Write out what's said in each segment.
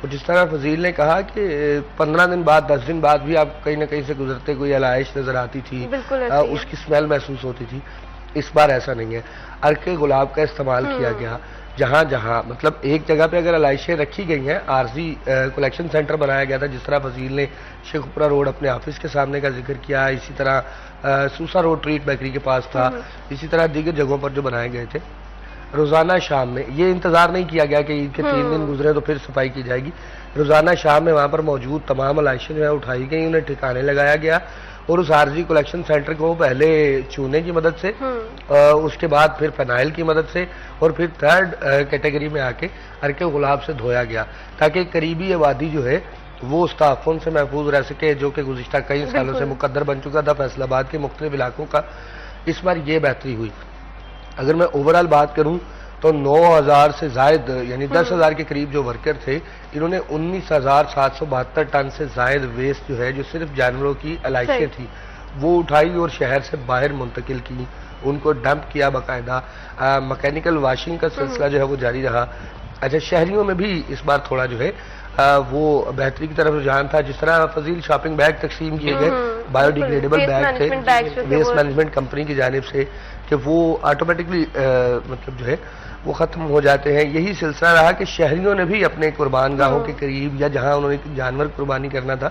اور جس طرح فضیل نے کہا کہ 15 دن بعد 10 دن بعد بھی آپ کہیں نہ کہیں سے گزرتے کوئی علائش نظر آتی تھی، اس کی اسمیل محسوس ہوتی تھی. اس بار ایسا نہیں ہے. عرق گلاب کا استعمال کیا گیا. جہاں جہاں مطلب ایک جگہ پہ اگر علائشیں رکھی گئی ہیں، عارضی کلیکشن سینٹر بنایا گیا تھا، جس طرح فضیل نے شیخوپورہ روڈ اپنے آفس کے سامنے کا ذکر کیا، اسی طرح سوسا روڈ ٹریٹ بیکری کے پاس تھا، اسی طرح دیگر جگہوں پر جو بنائے گئے تھے. روزانہ شام میں یہ انتظار نہیں کیا گیا کہ عید کے 3 دن گزرے تو پھر صفائی کی جائے گی. روزانہ شام میں وہاں پر موجود تمام علائشیں جو ہے اٹھائی گئی، انہیں ٹھکانے لگایا گیا، اور اس عارضی کلیکشن سینٹر کو پہلے چونے کی مدد سے، اس کے بعد پھر فنائل کی مدد سے، اور پھر 3rd کیٹیگری میں آ کے عرق گلاب سے دھویا گیا، تاکہ قریبی آبادی جو ہے وہ اس تعفن سے محفوظ رہ سکے جو کہ گزشتہ کئی سالوں سے مقدر بن چکا تھا فیصل آباد کے مختلف علاقوں کا. اس بار یہ بہتری ہوئی. اگر میں اوورآل بات کروں تو 9,000 سے زائد یعنی 10,000 کے قریب جو ورکر تھے، انہوں نے 19,772 ٹن سے زائد ویسٹ جو ہے، جو صرف جانوروں کی علائشیں تھی، وہ اٹھائی اور شہر سے باہر منتقل کی، ان کو ڈمپ کیا باقاعدہ. مکینیکل واشنگ کا سلسلہ جو ہے وہ جاری رہا. اچھا، شہریوں میں بھی اس بار تھوڑا جو ہے وہ بہتری کی طرف رجحان تھا. جس طرح فضیل شاپنگ بیگ تقسیم کیے گئے، بایو ڈیگریڈیبل بیگ تھے ویسٹ مینجمنٹ کمپنی کی جانب سے، کہ وہ آٹومیٹکلی مطلب جو ہے وہ ختم ہو جاتے ہیں. یہی سلسلہ رہا کہ شہریوں نے بھی اپنے قربان گاہوں کے قریب یا جہاں انہوں نے جانور قربانی کرنا تھا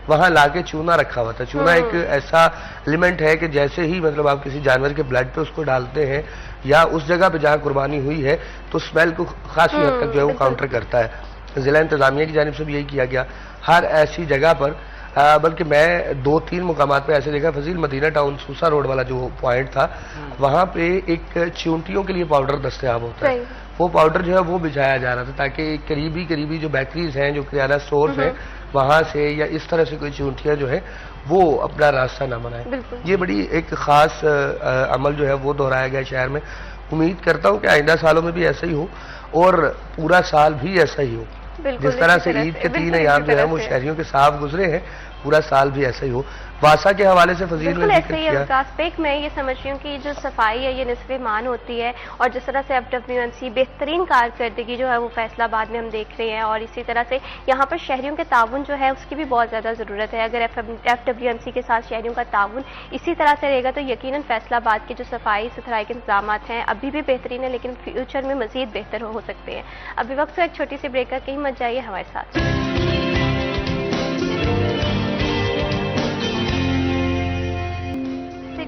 وہاں لا کے چونا رکھا ہوا تھا. چونا ایک ایسا ایلیمنٹ ہے کہ جیسے ہی مطلب آپ کسی جانور کے بلڈ پہ اس کو ڈالتے ہیں یا اس جگہ پہ جہاں قربانی ہوئی ہے تو اسمیل کو خاصی حد تک جو ہے وہ کاؤنٹر کرتا ہے. ضلع انتظامیہ کی جانب سے بھی یہی کیا گیا. ہر ایسی جگہ پر بلکہ میں 2-3 مقامات پہ ایسے دیکھا، فضیل مدینہ ٹاؤن سوسا روڈ والا جو پوائنٹ تھا وہاں پہ ایک چیونٹیوں کے لیے پاؤڈر دستیاب ہوتا ہے، وہ پاؤڈر جو ہے وہ بچھایا جا رہا تھا تاکہ قریبی جو بیکریز ہیں، جو کریانہ سٹورز ہیں، وہاں سے یا اس طرح سے کوئی چیونٹیاں جو ہیں وہ اپنا راستہ نہ بنائیں. یہ بڑی ایک خاص عمل جو ہے وہ دہرایا گیا شہر میں. امید کرتا ہوں کہ آئندہ سالوں میں بھی ایسا ہی ہو اور پورا سال بھی ایسا ہی ہو. جس طرح سے عید کے 3 ایام جو ہے وہ شہریوں کے صاف گزرے ہیں، پورا سال بھی ایسا ہی ہو. واسا کے حوالے سے فضیل نے ذکر کیا. میں یہ سمجھ رہی ہوں کہ جو صفائی ہے یہ نصف ایمان ہوتی ہے، اور جس طرح سے FWMC بہترین کارکردگی جو ہے وہ فیصل آباد میں ہم دیکھ رہے ہیں، اور اسی طرح سے یہاں پر شہریوں کے تعاون جو ہے اس کی بھی بہت زیادہ ضرورت ہے. اگر FWMC کے ساتھ شہریوں کا تعاون اسی طرح سے رہے گا تو یقیناً فیصل آباد کے جو صفائی ستھرائی کے انتظامات ہیں ابھی بھی بہترین ہیں، لیکن فیوچر میں مزید بہتر ہو سکتے ہیں. ابھی وقت تو ایک چھوٹی سی بریک کا، کہیں مت جائیے ہمارے ساتھ.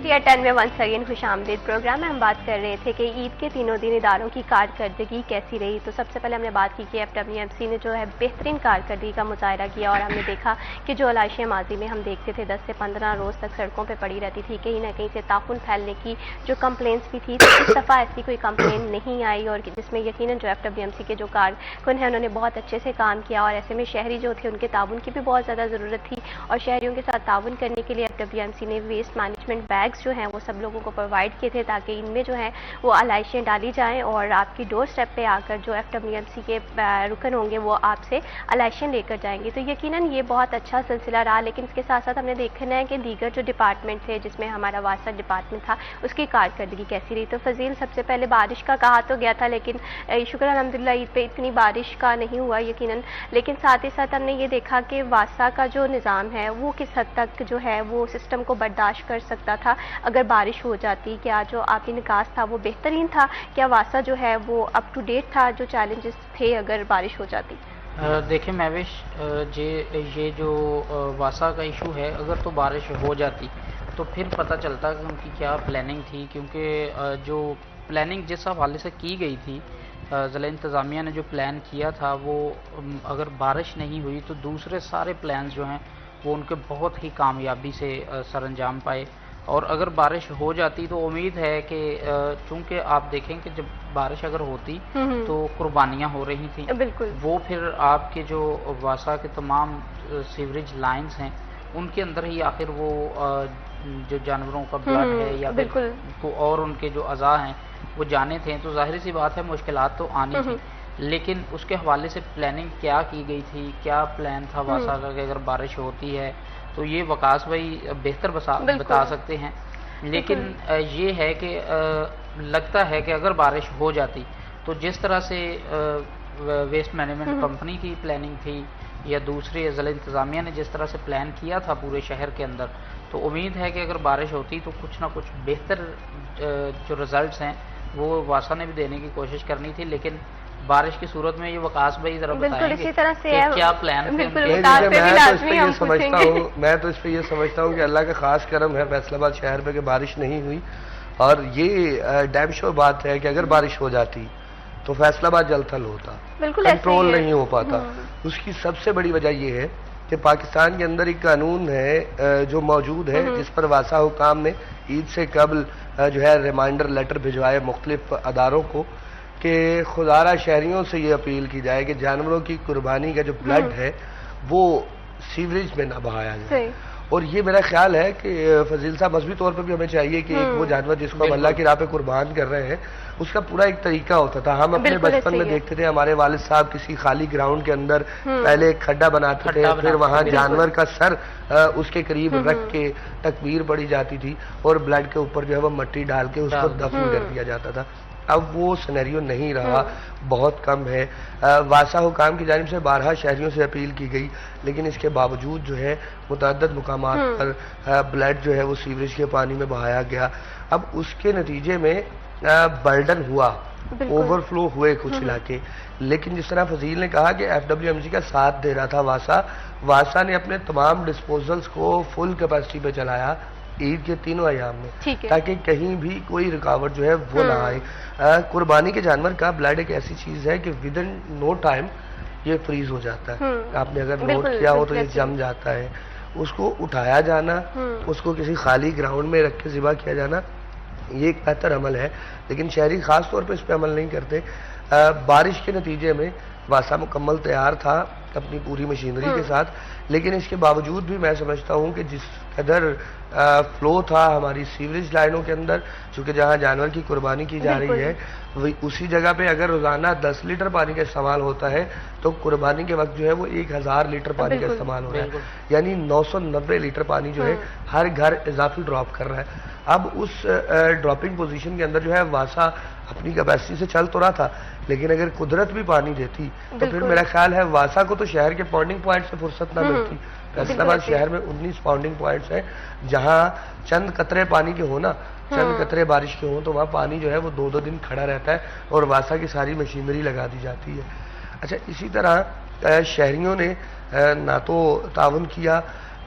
At 10 میں ونس اگین خوش آمدید پروگرام میں ہم بات کر رہے تھے کہ عید کے تینوں دن اداروں کی کارکردگی کیسی رہی. تو سب سے پہلے ہم نے بات کی کہ FWMC نے جو ہے بہترین کارکردگی کا مظاہرہ کیا، اور ہم نے دیکھا کہ جو علائشیں ماضی میں ہم دیکھتے تھے 10 سے 15 روز تک سڑکوں پہ پڑی رہتی تھی، کہیں نہ کہیں سے تعفن پھیلنے کی جو کمپلینٹس بھی تھی، اس دفعہ ایسی کوئی کمپلین نہیں آئی، اور جس میں یقیناً جو FWMC کے جو کارکن ہیں انہوں نے بہت اچھے سے کام کیا. اور ایسے میں شہری جو تھے ان کے تعاون کی بھی بہت زیادہ ضرورت تھی، اور شہریوں کے ساتھ تعاون کرنے کے لیے FWMC نے ویسٹ مینجمنٹ بیگز جو ہیں وہ سب لوگوں کو پرووائڈ کیے تھے تاکہ ان میں جو ہے وہ علائشیں ڈالی جائیں، اور آپ کی ڈور سٹیپ پہ آ کر جو FWMC کے رکن ہوں گے وہ آپ سے علائشیں لے کر جائیں گے. تو یقیناً یہ بہت اچھا سلسلہ رہا. لیکن اس کے ساتھ ساتھ ہم نے دیکھنا ہے کہ دیگر جو ڈپارٹمنٹ تھے جس میں ہمارا واسا ڈپارٹمنٹ تھا اس کی کارکردگی کیسی رہی. تو فضیل، سب سے پہلے بارش کا کہا تو گیا تھا، لیکن شکر الحمدللہ عید پہ اتنی بارش کا نہیں ہوا یقیناً. لیکن ساتھ ہی ساتھ ہم نے یہ دیکھا کہ واسا کا جو نظام ہے وہ کس حد تک جو ہے وہ سسٹم کو برداشت کر سکتا تھا اگر بارش ہو جاتی. کیا جو آپ کی نکاس تھا وہ بہترین تھا؟ کیا واسا جو ہے وہ اپ ٹو ڈیٹ تھا جو چیلنجز تھے اگر بارش ہو جاتی؟ دیکھیں مہوش، یہ جو واسا کا ایشو ہے، اگر تو بارش ہو جاتی تو پھر پتہ چلتا کہ ان کی کیا پلاننگ تھی، کیونکہ جو پلاننگ جس حوالے سے کی گئی تھی، ضلع انتظامیہ نے جو پلان کیا تھا وہ اگر بارش نہیں ہوئی تو دوسرے سارے پلانز جو ہیں وہ ان کے بہت ہی کامیابی سے سر انجام پائے. اور اگر بارش ہو جاتی تو امید ہے کہ چونکہ آپ دیکھیں کہ جب بارش اگر ہوتی تو قربانیاں ہو رہی تھیں، بالکل وہ پھر آپ کے جو واسا کے تمام سیوریج لائنز ہیں ان کے اندر ہی آخر وہ جو جانوروں کا بلڈ ہے یا بالکل اور ان کے جو اعضاء ہیں وہ جانے تھے. تو ظاہر سی بات ہے مشکلات تو آنی تھی، لیکن اس کے حوالے سے پلاننگ کیا کی گئی تھی، کیا پلان تھا واسا کا کہ اگر بارش ہوتی ہے تو یہ وقاص بھائی بہتر بتا سکتے ہیں. لیکن یہ ہے کہ لگتا ہے کہ اگر بارش ہو جاتی تو جس طرح سے ویسٹ مینجمنٹ کمپنی کی پلاننگ تھی یا دوسرے ضلع انتظامیہ نے جس طرح سے پلان کیا تھا پورے شہر کے اندر، تو امید ہے کہ اگر بارش ہوتی تو کچھ نہ کچھ بہتر جو رزلٹس ہیں وہ واسا نے بھی دینے کی کوشش کرنی تھی، لیکن بارش کی صورت میں یہ وقاص بھائی ذرا بتائیں گے کہ کیا پلان تھے؟ میں تو اس پہ یہ سمجھتا ہوں کہ اللہ کا خاص کرم ہے فیصل آباد شہر پہ کہ بارش نہیں ہوئی، اور یہ ڈیم شور بات ہے کہ اگر بارش ہو جاتی تو فیصل آباد جل تھل ہوتا، کنٹرول نہیں ہو پاتا۔ اس کی سب سے بڑی وجہ یہ ہے کہ پاکستان کے اندر ایک قانون ہے جو موجود ہے جس پر واسا حکام نے عید سے قبل جو ہے ریمائنڈر لیٹر بھجوائے مختلف اداروں کو کہ خدارہ شہریوں سے یہ اپیل کی جائے کہ جانوروں کی قربانی کا جو بلڈ ہے وہ سیوریج میں نہ بہایا جائے، اور یہ میرا خیال ہے کہ فضیل صاحب مذہبی طور پہ بھی ہمیں چاہیے کہ ایک وہ جانور جس کو ہم اللہ کی راہ پہ قربان کر رہے ہیں اس کا پورا ایک طریقہ ہوتا تھا۔ ہم اپنے بچپن میں دیکھتے تھے ہمارے والد صاحب کسی خالی گراؤنڈ کے اندر پہلے ایک کھڈا بناتے تھے، پھر وہاں جانور کا سر اس کے قریب رکھ کے تکبیر پڑھی جاتی تھی اور بلڈ کے اوپر جو ہے وہ مٹی ڈال کے اس کو دفن کر دیا جاتا تھا۔ اب وہ سینیریو نہیں رہا، بہت کم ہے۔ واسا حکام کی جانب سے بارہا شہریوں سے اپیل کی گئی، لیکن اس کے باوجود جو ہے متعدد مقامات پر بلڈ جو ہے وہ سیوریج کے پانی میں بہایا گیا۔ اب اس کے نتیجے میں برڈن ہوا، اوور فلو ہوئے کچھ علاقے، لیکن جس طرح فضیل نے کہا کہ ایف ڈبلیو ایم سی کا ساتھ دے رہا تھا واسا نے اپنے تمام ڈسپوزلز کو فل کیپیسٹی پہ چلایا عید کے تینوں ایام میں، تاکہ کہیں بھی کوئی رکاوٹ جو ہے وہ نہ آئے۔ قربانی کے جانور کا بلڈ ایک ایسی چیز ہے کہ ود ان نو ٹائم یہ فریز ہو جاتا ہے، آپ نے اگر نوٹ کیا ہو تو یہ جم جاتا ہے۔ اس کو اٹھایا جانا، اس کو کسی خالی گراؤنڈ میں رکھ کے ذبح کیا جانا، یہ ایک بہتر عمل ہے، لیکن شہری خاص طور پہ اس پہ عمل نہیں کرتے۔ بارش کے نتیجے میں واسا مکمل تیار تھا اپنی پوری مشینری کے ساتھ، لیکن اس کے باوجود بھی میں سمجھتا ہوں کہ جس قدر فلو تھا ہماری سیوریج لائنوں کے اندر، چونکہ جہاں جانور کی قربانی کی جا رہی ہے اسی جگہ پہ اگر روزانہ 10 لیٹر پانی کا استعمال ہوتا ہے تو قربانی کے وقت جو ہے وہ 1000 لیٹر پانی کا استعمال ہو رہا ہے، یعنی 990 لیٹر پانی جو ہے ہر گھر اضافی ڈراپ کر رہا ہے۔ اب اس ڈراپنگ پوزیشن کے اندر جو ہے واسا اپنی کیپیسٹی سے چل تو رہا تھا، لیکن اگر قدرت بھی پانی دیتی تو پھر میرا خیال ہے واسا کو تو شہر کے پاؤنڈنگ پوائنٹ سے فرصت نہ ملتی۔ فیصل آباد شہر میں 19 پاؤنڈنگ پوائنٹس ہیں، جہاں چند قطرے پانی کے ہونا، چند قطرے بارش کے ہوں تو وہاں پانی جو ہے وہ 2 دن کھڑا رہتا ہے اور واسا کی ساری مشینری لگا دی جاتی ہے۔ اچھا، اسی طرح شہریوں نے نہ تو تعاون کیا،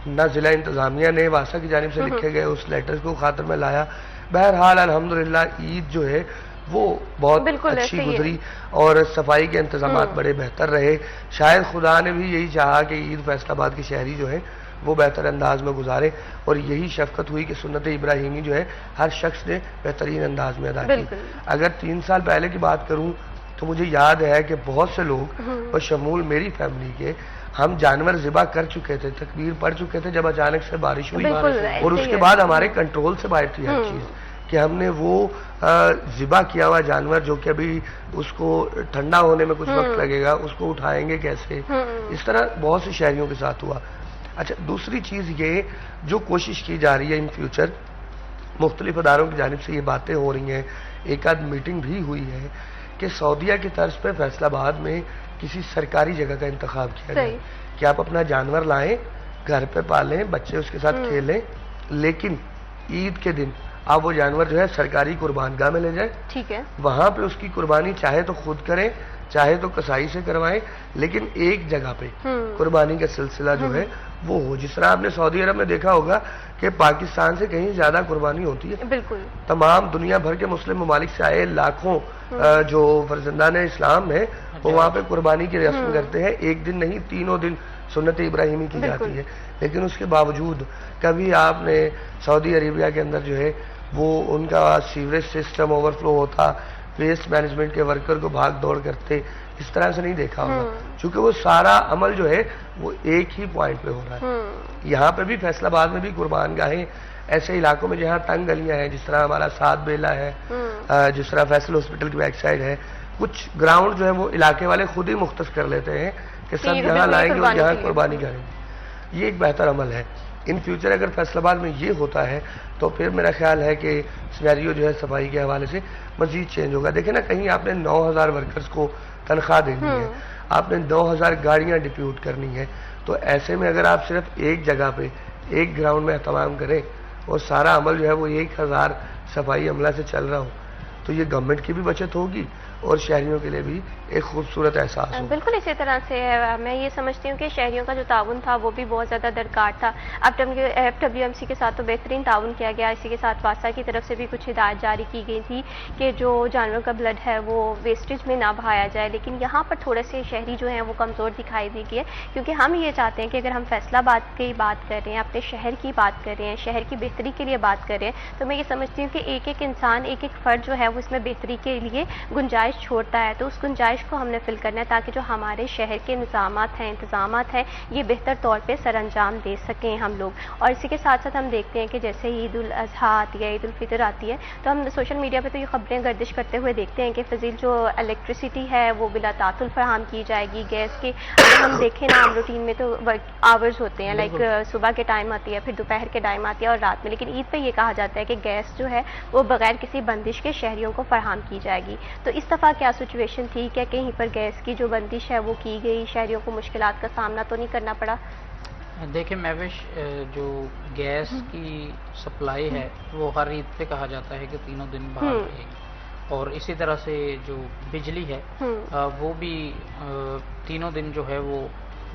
نہ ضلع انتظامیہ نے واسا کی جانب سے لکھے گئے اس لیٹر کو خاطر میں لایا۔ بہرحال الحمدللہ عید جو ہے وہ بہت اچھی گزری اور صفائی کے انتظامات بڑے بہتر رہے۔ شاید خدا نے بھی یہی چاہا کہ عید فیصل آباد کی شہری جو ہے وہ بہتر انداز میں گزارے، اور یہی شفقت ہوئی کہ سنت ابراہیمی جو ہے ہر شخص نے بہترین انداز میں ادا کی۔ اگر 3 سال پہلے کی بات کروں تو مجھے یاد ہے کہ بہت سے لوگ بشمول میری فیملی کے ہم جانور ذبح کر چکے تھے، تکبیر پڑھ چکے تھے جب اچانک سے بارش ہوئی، اور اس کے بعد ہمارے کنٹرول سے باہر تھی ہر چیز کہ ہم نے وہ ذبح کیا ہوا جانور جو کہ ابھی اس کو ٹھنڈا ہونے میں کچھ وقت لگے گا، اس کو اٹھائیں گے کیسے، اس طرح بہت سے شہریوں کے ساتھ ہوا۔ اچھا، دوسری چیز یہ جو کوشش کی جا رہی ہے ان فیوچر، مختلف اداروں کی جانب سے یہ باتیں ہو رہی ہیں، ایک آدھ میٹنگ بھی ہوئی ہے کہ سعودیہ کی طرز پہ فیصل آباد میں کسی سرکاری جگہ کا انتخاب کیا جائے کہ آپ اپنا جانور لائیں، گھر پہ پالیں، بچے اس کے ساتھ کھیلیں، لیکن عید کے دن آپ وہ جانور جو ہے سرکاری قربان گاہ میں لے جائیں، ٹھیک ہے، وہاں پہ اس کی قربانی چاہے تو خود کریں چاہے تو کسائی سے کروائیں، لیکن ایک جگہ پہ قربانی کا سلسلہ جو ہے وہ ہو۔ جس طرح آپ نے سعودی عرب میں دیکھا ہوگا کہ پاکستان سے کہیں زیادہ قربانی ہوتی ہے، بالکل تمام دنیا بھر کے مسلم ممالک سے آئے لاکھوں جو فرزندان اسلام ہیں وہ وہاں پہ قربانی کی رسم کرتے ہیں، ایک دن نہیں 3 دن سنت ابراہیمی کی جاتی ہے، لیکن اس کے باوجود کبھی آپ نے سعودی عربیہ کے اندر جو ہے وہ ان کا سیوریج سسٹم اوور فلو ہوتا، ویسٹ مینجمنٹ کے ورکر کو بھاگ دوڑ کرتے، اس طرح سے نہیں دیکھا ہوگا، چونکہ وہ سارا عمل جو ہے وہ ایک ہی پوائنٹ پہ ہو رہا ہے۔ یہاں پہ بھی فیصل آباد میں بھی قربان گاہیں ایسے علاقوں میں جہاں تنگ گلیاں ہیں، جس طرح ہمارا سات بیلا ہے، جس طرح فیصل ہاسپٹل کی بیک سائڈ ہے، کچھ گراؤنڈ جو ہے وہ علاقے والے خود ہی مختص کر لیتے ہیں کہ سب یہاں لائیں گے اور یہاں قربانی کریں گے، یہ ایک بہتر عمل ہے۔ ان فیوچر اگر فیصل آباد میں یہ ہوتا ہے تو پھر میرا خیال ہے کہ سینیریو جو ہے صفائی کے حوالے سے مزید چینج ہوگا. دیکھیں نا, کہیں آپ نے 9000 ورکرز کو تنخواہ دینی ہے, آپ نے 9000 گاڑیاں ڈپیوٹ کرنی ہے, تو ایسے میں اگر آپ صرف ایک جگہ پہ ایک گراؤنڈ میں اہتمام کریں اور سارا عمل جو ہے وہ 1000 صفائی عملہ سے چل رہا ہو, تو یہ گورنمنٹ کی بھی بچت ہوگی اور شہریوں کے لیے بھی ایک خوبصورت احساس ہوگا. بالکل اسی طرح سے میں یہ سمجھتی ہوں کہ شہریوں کا جو تعاون تھا وہ بھی بہت زیادہ درکار تھا. اب FWMC کے ساتھ تو بہترین تعاون کیا گیا. اسی کے ساتھ واسطہ کی طرف سے بھی کچھ ہدایت جاری کی گئی تھی کہ جو جانوروں کا بلڈ ہے وہ ویسٹیج میں نہ بہایا جائے, لیکن یہاں پر تھوڑے سے شہری جو ہیں وہ کمزور دکھائی دی گئی ہے, کیونکہ ہم یہ چاہتے ہیں کہ اگر ہم فیصل آباد کی بات کر رہے ہیں, اپنے شہر کی بات کر رہے ہیں, شہر کی بہتری کے لیے بات کر رہے ہیں, تو میں یہ سمجھتی ہوں کہ ایک ایک انسان, ایک ایک فرد جو ہے وہ اس میں بہتری کے لیے گنجائش چھوڑتا ہے, تو اس گنجائش کو ہم نے فل کرنا ہے تاکہ جو ہمارے شہر کے نظامات ہیں, انتظامات ہیں, یہ بہتر طور پہ سر انجام دے سکیں ہم لوگ. اور اسی کے ساتھ ساتھ ہم دیکھتے ہیں کہ جیسے عید الاضحیٰ آتی ہے, عید الفطر آتی ہے, تو ہم سوشل میڈیا پہ تو یہ خبریں گردش کرتے ہوئے دیکھتے ہیں کہ فضیل جو الیکٹریسٹی ہے وہ بلا تعطل فراہم کی جائے گی. گیس کے اگر ہم دیکھیں نا, ہم روٹین میں تو آورز ہوتے ہیں, لائک صبح کے ٹائم آتی ہے, پھر دوپہر کے ٹائم آتی ہے اور رات میں, لیکن عید پہ یہ کہا جاتا ہے کہ گیس جو ہے وہ بغیر کسی بندش کے شہریوں کو فراہم کی جائے گی. تو اس دفعہ کیا سچویشن تھی, کیا کہیں پر گیس کی جو بندش ہے وہ کی گئی, شہریوں کو مشکلات کا سامنا تو نہیں کرنا پڑا؟ دیکھیں مہوش, جو گیس کی سپلائی ہے وہ ہر عید پہ کہا جاتا ہے کہ تینوں دن بحال رہے گی, اور اسی طرح سے جو بجلی ہے وہ بھی تینوں دن جو ہے وہ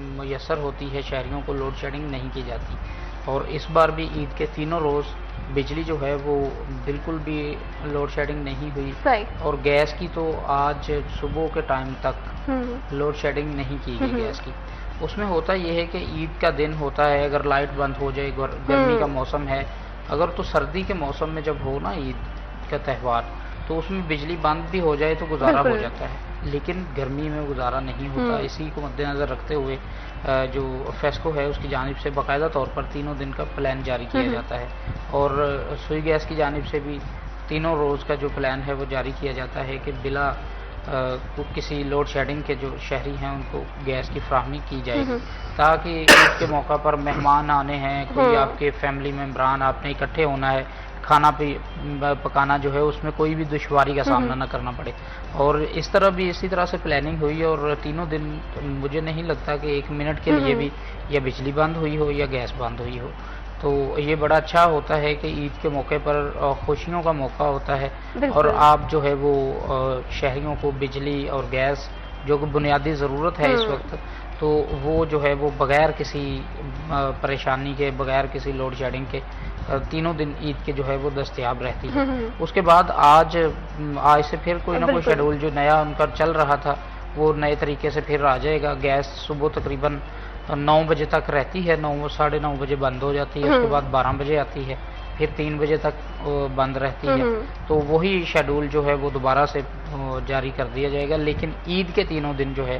میسر ہوتی ہے, شہریوں کو لوڈ شیڈنگ نہیں کی جاتی. اور اس بار بھی عید کے تینوں روز بجلی جو ہے وہ بالکل بھی لوڈ شیڈنگ نہیں ہوئی, اور گیس کی تو آج صبح کے ٹائم تک لوڈ شیڈنگ نہیں کی گئی گیس کی. اس میں ہوتا یہ ہے کہ عید کا دن ہوتا ہے, اگر لائٹ بند ہو جائے, گرمی کا موسم ہے, اگر تو سردی کے موسم میں جب ہو نا عید کا تہوار, تو اس میں بجلی بند بھی ہو جائے تو گزارا ہو جاتا ہے, لیکن گرمی میں گزارا نہیں ہوتا. اسی کو مد نظر رکھتے ہوئے جو فیسکو ہے اس کی جانب سے باقاعدہ طور پر تینوں دن کا پلان جاری کیا جاتا ہے, اور سوئی گیس کی جانب سے بھی تینوں روز کا جو پلان ہے وہ جاری کیا جاتا ہے کہ بلا کسی لوڈ شیڈنگ کے جو شہری ہیں ان کو گیس کی فراہمی کی جائے گی, تاکہ عید کے موقع پر مہمان آنے ہیں, کوئی آپ کے فیملی ممبران آپ نے اکٹھے ہونا ہے, کھانا پکانا جو ہے اس میں کوئی بھی دشواری کا سامنا نہ کرنا پڑے. اور اس طرح بھی اسی طرح سے پلاننگ ہوئی, اور تینوں دن مجھے نہیں لگتا کہ 1 منٹ کے لیے بھی یا بجلی بند ہوئی ہو یا گیس بند ہوئی ہو. تو یہ بڑا اچھا ہوتا ہے کہ عید کے موقع پر خوشیوں کا موقع ہوتا ہے, اور آپ جو ہے وہ شہریوں کو بجلی اور گیس جو کہ بنیادی ضرورت ہے اس وقت, تو وہ جو ہے وہ بغیر کسی پریشانی کے, بغیر کسی لوڈ شیڈنگ کے تینوں دن عید کے جو ہے وہ دستیاب رہتی ہے. اس کے بعد آج سے پھر کوئی نہ کوئی شیڈول جو نیا ان کا چل رہا تھا وہ نئے طریقے سے پھر آ جائے گا. گیس صبح تقریباً 9 بجے تک رہتی ہے, 9 ساڑھے 9 بجے بند ہو جاتی ہے, اس کے بعد 12 بجے آتی ہے, پھر 3 بجے تک بند رہتی ہے. تو وہی شیڈول جو ہے وہ دوبارہ سے جاری کر دیا جائے گا, لیکن عید کے تینوں دن جو ہے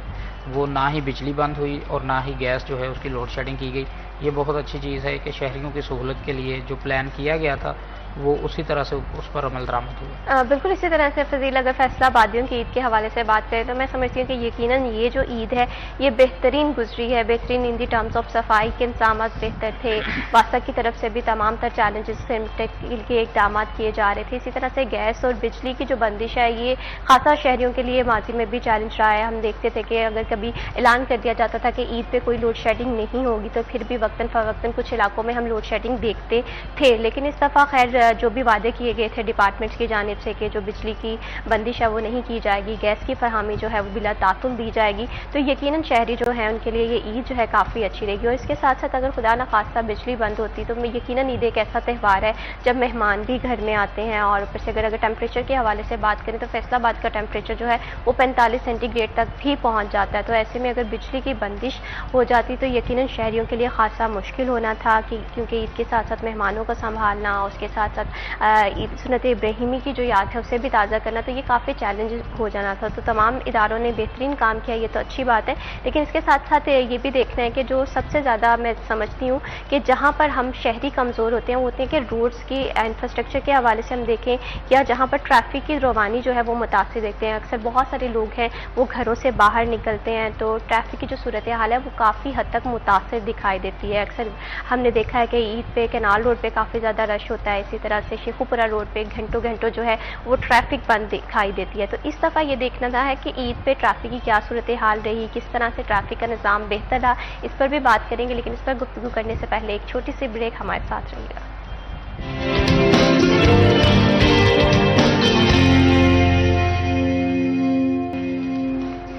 وہ نہ ہی بجلی بند ہوئی اور نہ ہی گیس جو ہے اس کی لوڈ شیڈنگ کی گئی. یہ بہت اچھی چیز ہے کہ شہریوں کی سہولت کے لیے جو پلان کیا گیا تھا وہ اسی طرح سے اس پر عمل درآمد ہوا. بالکل اسی طرح سے فضیل, اگر فیصل آبادیوں کی عید کے حوالے سے بات کریں تو میں سمجھتی ہوں کہ یقیناً یہ جو عید ہے یہ بہترین گزری ہے, بہترین ان دی ٹرمز آف صفائی کے انتظامات بہتر تھے, واسطہ کی طرف سے بھی تمام تر چیلنجز سے نمٹنے کے اقدامات کیے جا رہے تھے. اسی طرح سے گیس اور بجلی کی جو بندش ہے یہ خاصا شہریوں کے لیے ماضی میں بھی چیلنج رہا ہے. ہم دیکھتے تھے کہ اگر کبھی اعلان کر دیا جاتا تھا کہ عید پہ کوئی لوڈ شیڈنگ نہیں ہوگی تو پھر بھی وقتاً فوقتاً کچھ علاقوں میں ہم لوڈ شیڈنگ دیکھتے تھے, لیکن اس دفعہ خیر جو بھی وعدے کیے گئے تھے ڈپارٹمنٹس کی جانب سے کہ جو بجلی کی بندش ہے وہ نہیں کی جائے گی, گیس کی فراہمی جو ہے وہ بلا تعطل دی جائے گی, تو یقیناً شہری جو ہیں ان کے لیے یہ عید جو ہے کافی اچھی رہے گی. اور اس کے ساتھ ساتھ اگر خدا نہ خواستہ بجلی بند ہوتی تو یقیناً عید ایک ایسا تہوار ہے جب مہمان بھی گھر میں آتے ہیں, اور اوپر سے اگر ٹیمپریچر کے حوالے سے بات کریں تو فیصل آباد کا ٹیمپریچر جو ہے وہ 45 سینٹی گریڈ تک بھی پہنچ جاتا ہے. تو ایسے میں اگر بجلی کی بندش ہو جاتی تو یقیناً شہریوں کے لیے خاصا مشکل ہونا تھا, کیونکہ عید کے ساتھ ساتھ مہمانوں کو سنبھالنا, اس کے ساتھ ساتھ ساتھ سنت ابراہیمی کی جو یاد ہے اسے بھی تازہ کرنا، تو یہ کافی چیلنج ہو جانا تھا. تو تمام اداروں نے بہترین کام کیا، یہ تو اچھی بات ہے، لیکن اس کے ساتھ ساتھ یہ بھی دیکھنا ہے کہ جو سب سے زیادہ میں سمجھتی ہوں کہ جہاں پر ہم شہری کمزور ہوتے ہیں وہ ہوتے ہیں کہ روڈز کی انفراسٹرکچر کے حوالے سے ہم دیکھیں یا جہاں پر ٹریفک کی روانی جو ہے وہ متاثر دیکھتے ہیں. اکثر بہت سارے لوگ ہیں وہ گھروں سے باہر نکلتے ہیں تو ٹریفک کی جو صورتحال ہے وہ کافی حد تک متاثر دکھائی دیتی ہے. اکثر ہم نے دیکھا ہے کہ عید پہ کینال روڈ پہ کافی زیادہ رش ہوتا ہے، اسی طرح سے شیخوپورہ روڈ پہ گھنٹوں جو ہے وہ ٹریفک بند دکھائی دیتی ہے. تو اس دفعہ یہ دیکھنا تھا ہے کہ عید پہ ٹریفک کی کیا صورتحال رہی، کس طرح سے ٹریفک کا نظام بہتر رہا، اس پر بھی بات کریں گے، لیکن اس پر گفتگو کرنے سے پہلے ایک چھوٹی سی بریک ہمارے ساتھ رہیے گا.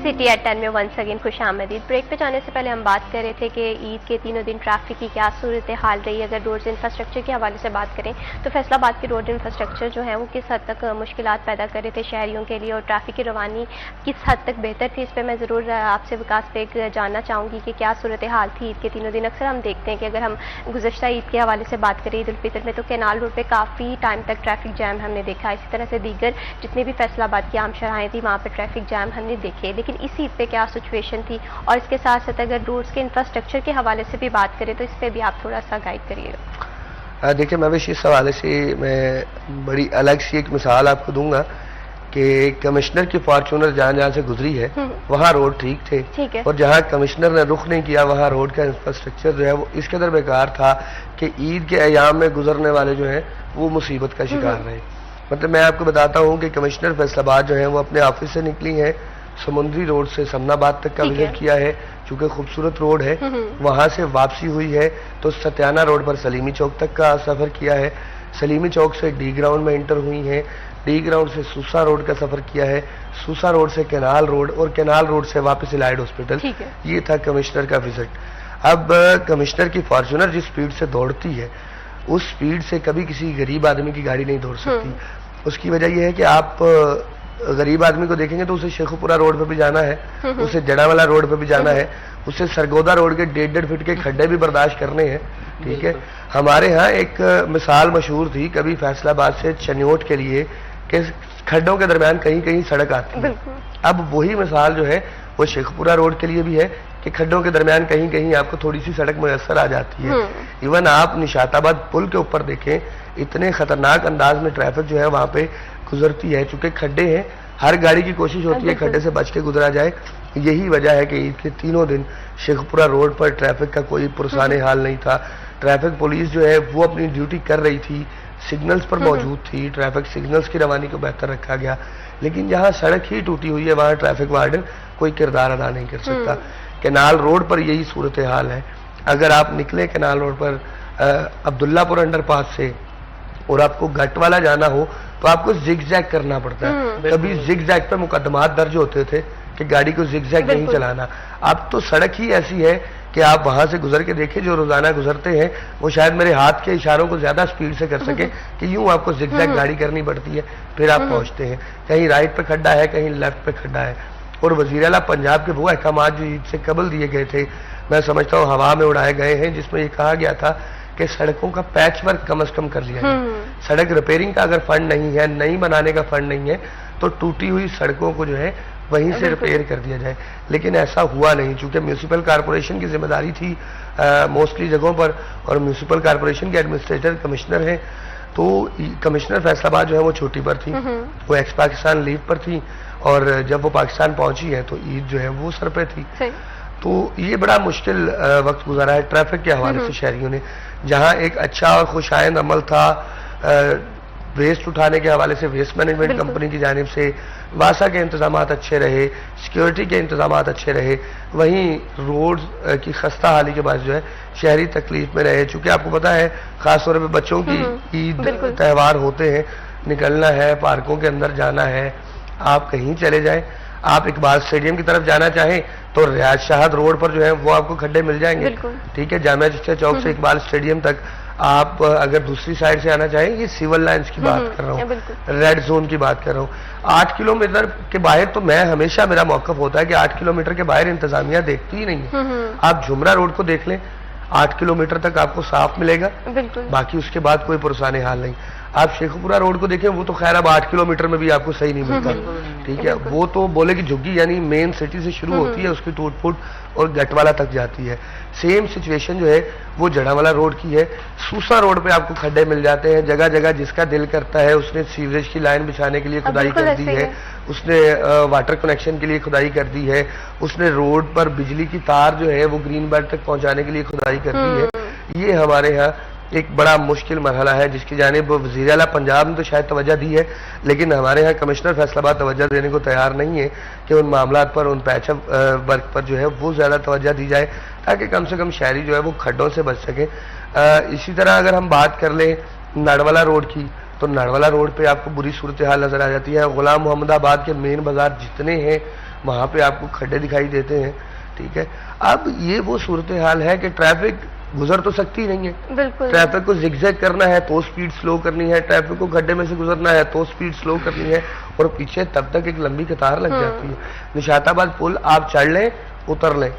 سٹی ایٹ 10 میں ونس اگین خوش آمدید. بریک پہ جانے سے پہلے ہم بات کر رہے تھے کہ عید کے تینوں دن ٹریفک کی کیا صورتحال رہی. اگر روڈز انفراسٹرکچر کے حوالے سے بات کریں تو فیصل آباد کی روڈ انفراسٹرکچر جو ہے وہ کس حد تک مشکلات پیدا کر رہے تھے شہریوں کے لیے، اور ٹریفک کی روانی کس حد تک بہتر تھی، اس پہ میں ضرور آپ سے وکاس بیگ جاننا چاہوں گی کہ کیا صورتحال تھی عید کے تینوں دن. اکثر ہم دیکھتے ہیں کہ اگر ہم گزشتہ عید کے حوالے سے بات کریں عید الفطر میں تو کینال روڈ پہ کافی ٹائم تک ٹریفک جام ہم نے دیکھا. اسی طرح سے دیگر جتنے بھی فیصل آباد کی عام شاہراہیں تھیں وہاں پہ ٹریفک جام ہم نے دیکھے. لیکن اس عید پہ کیا سچویشن تھی، اور اس کے ساتھ ساتھ اگر روڈز کے انفراسٹرکچر کے حوالے سے بھی بات کریں تو اس پہ بھی آپ تھوڑا سا گائیڈ کریے گا. دیکھیں مہوش، اس حوالے سے میں بڑی الگ سی ایک مثال آپ کو دوں گا کہ کمشنر کی فارچونر جہاں سے گزری ہے وہاں روڈ ٹھیک تھے، اور جہاں کمشنر نے رخ نہیں کیا وہاں روڈ کا انفراسٹرکچر جو ہے وہ اس قدر بیکار تھا کہ عید کے ایام میں گزرنے والے جو ہیں وہ مصیبت کا شکار رہے. مطلب میں آپ کو بتاتا ہوں کہ کمشنر فیصل آباد جو ہیں وہ اپنے آفس سے نکلی ہیں، سمندری روڈ سے سمن آباد تک کا وزٹ کیا ہے چونکہ خوبصورت روڈ ہے، وہاں سے واپسی ہوئی ہے تو ستیانہ روڈ پر سلیمی چوک تک کا سفر کیا ہے، سلیمی چوک سے ڈی گراؤنڈ میں انٹر ہوئی ہیں، ڈی گراؤنڈ سے سوسا روڈ کا سفر کیا ہے، سوسا روڈ سے کینال روڈ، اور کینال روڈ سے واپس الائڈ ہاسپٹل. یہ تھا کمشنر کا وزٹ. اب کمشنر کی فارچونر جس سپیڈ سے دوڑتی ہے اس سپیڈ سے کبھی کسی غریب آدمی کی گاڑی نہیں دوڑ سکتی. اس کی وجہ یہ ہے کہ آپ غریب آدمی کو دیکھیں گے تو اسے شیخوپورہ روڈ پہ بھی جانا ہے، اسے جڑا والا روڈ پہ بھی جانا ہے، اسے سرگودا روڈ کے 1.5 فٹ کے کھڈے بھی برداشت کرنے ہیں. ٹھیک ہے، ہمارے ہاں ایک مثال مشہور تھی کبھی فیصل آباد سے چنیوٹ کے لیے کہ کھڈوں کے درمیان کہیں کہیں سڑک آتی ہے. اب وہی مثال جو ہے وہ شیخوپورہ روڈ کے لیے بھی ہے کہ کھڈوں کے درمیان کہیں کہیں آپ کو تھوڑی سی سڑک میسر آ جاتی ہے. ایون آپ نشاط آباد پل کے اوپر دیکھیں اتنے خطرناک انداز میں ٹریفک جو ہے وہاں پہ گزرتی ہے، چونکہ کھڈے ہیں ہر گاڑی کی کوشش ہوتی ہے کھڈے سے بچ کے گزرا جائے. یہی وجہ ہے کہ عید کے تینوں دن شیخوپورہ روڈ پر ٹریفک کا کوئی پرسان حال نہیں تھا. ٹریفک پولیس جو ہے وہ اپنی ڈیوٹی کر رہی تھی، سگنلز پر موجود تھی، ٹریفک سگنلز کی روانی کو بہتر رکھا گیا. لیکن جہاں سڑک ہی ٹوٹی ہوئی ہے وہاں ٹریفک وارڈن کوئی کردار ادا نہیں کر سکتا. کینال روڈ پر یہی صورتحال ہے. اگر آپ نکلیں کینال روڈ پر عبداللہ پور انڈر پاس سے اور آپ کو گٹ والا جانا ہو تو آپ کو زگ زیگ کرنا پڑتا ہے. کبھی زگ زیگ پہ مقدمات درج ہوتے تھے کہ گاڑی کو زگ زیگ نہیں چلانا. اب تو سڑک ہی ایسی ہے کہ آپ وہاں سے گزر کے دیکھیں جو روزانہ گزرتے ہیں وہ شاید میرے ہاتھ کے اشاروں کو زیادہ سپیڈ سے کر سکے کہ یوں آپ کو زگ زیگ گاڑی کرنی پڑتی ہے پھر آپ پہنچتے ہیں. کہیں رائٹ پہ کھڈا ہے کہیں لیفٹ پہ کھڈا ہے. اور وزیر اعلیٰ پنجاب کے وہ احکامات جو عید سے قبل دیے گئے تھے میں سمجھتا ہوں ہوا میں اڑائے گئے ہیں، جس میں یہ کہا گیا تھا کہ سڑکوں کا پیچ ورک کم از کم کر لیا جائے. سڑک ریپیئرنگ کا اگر فنڈ نہیں ہے، نئی بنانے کا فنڈ نہیں ہے تو ٹوٹی ہوئی سڑکوں کو جو ہے وہیں سے ریپیئر کر دیا جائے. لیکن ایسا ہوا نہیں چونکہ میونسپل کارپوریشن کی ذمہ داری تھی موسٹلی جگہوں پر، اور میونسپل کارپوریشن کے ایڈمنسٹریٹر کمشنر ہیں. تو کمشنر فیصل آباد جو ہے وہ چھوٹی پر تھی، وہ ایکس پاکستان لیو پر تھی، اور جب وہ پاکستان پہنچی ہے تو عید جو ہے وہ سر پہ تھی. تو یہ بڑا مشکل وقت گزارا ہے ٹریفک کے حوالے سے شہریوں نے. جہاں ایک اچھا اور خوشائند عمل تھا ویسٹ اٹھانے کے حوالے سے ویسٹ مینجمنٹ کمپنی کی جانب سے، واسا کے انتظامات اچھے رہے، سیکیورٹی کے انتظامات اچھے رہے، وہیں روڈز کی خستہ حالی کے باعث جو ہے شہری تکلیف میں رہے. چونکہ آپ کو پتا ہے خاص طور پہ بچوں کی عید تہوار ہوتے ہیں، نکلنا ہے، پارکوں کے اندر جانا ہے. آپ کہیں چلے جائیں، آپ اقبال اسٹیڈیم کی طرف جانا چاہیں تو ریاض شاہد روڈ پر جو ہے وہ آپ کو کھڈے مل جائیں گے. ٹھیک ہے، جامعہ چشتیہ چوک سے اقبال اسٹیڈیم تک. آپ اگر دوسری سائڈ سے آنا چاہیں، یہ سول لائنز کی بات کر رہا ہوں، ریڈ زون کی بات کر رہا ہوں. 8 کلومیٹر کے باہر تو میں ہمیشہ میرا موقف ہوتا ہے کہ 8 کلومیٹر کے باہر انتظامیہ دیکھتی ہی نہیں ہے. آپ جھمرا روڈ کو دیکھ لیں، 8 کلومیٹر تک آپ کو صاف ملے گا، باقی اس کے بعد کوئی پرسان حال نہیں. آپ شیخوپورہ روڈ کو دیکھیں وہ تو خیر اب 8 کلومیٹر میں بھی آپ کو صحیح نہیں ملتا، ٹھیک ہے، وہ تو بولے کہ جھگی یعنی مین سٹی سے شروع ہوتی ہے، اس کی ٹوٹ پھوٹ اور گٹ والا تک جاتی ہے۔ سیم سچویشن جو ہے وہ جڑا والا روڈ کی ہے۔ سوسا روڈ پہ آپ کو کھڈے مل جاتے ہیں جگہ جگہ، جس کا دل کرتا ہے اس نے سیوریج کی لائن بچھانے کے لیے کھدائی کر دی ہے، اس نے واٹر کنیکشن کے لیے کھدائی کر دی ہے، اس نے روڈ پر بجلی کی تار جو ہے وہ گرین بیلٹ تک پہنچانے کے لیے کھدائی کر دی ہے۔ یہ ہمارے ہاں ایک بڑا مشکل مرحلہ ہے جس کی جانب وزیر اعلیٰ پنجاب نے تو شاید توجہ دی ہے، لیکن ہمارے ہاں کمشنر فیصل آباد توجہ دینے کو تیار نہیں ہے کہ ان معاملات پر، ان پیچ اپ ورک پر جو ہے وہ زیادہ توجہ دی جائے تاکہ کم سے کم شہری جو ہے وہ کھڈوں سے بچ سکیں۔ اسی طرح اگر ہم بات کر لیں نڑوالا روڈ کی تو نڑوالا روڈ پہ آپ کو بری صورتحال نظر آ جاتی ہے۔ غلام محمد آباد کے مین بازار جتنے ہیں وہاں پہ آپ کو کھڈے دکھائی دیتے ہیں، ٹھیک ہے۔ اب یہ وہ صورتحال ہے کہ ٹریفک گزر تو سکتی نہیں ہے، بالکل ٹریفک کو زگ زیگ کرنا ہے تو سپیڈ سلو کرنی ہے، ٹریفک کو گڈھے میں سے گزرنا ہے تو سپیڈ سلو کرنی ہے، اور پیچھے تب تک ایک لمبی قطار لگ جاتی ہے۔ نشاط آباد پل آپ چڑھ لیں اتر لیں،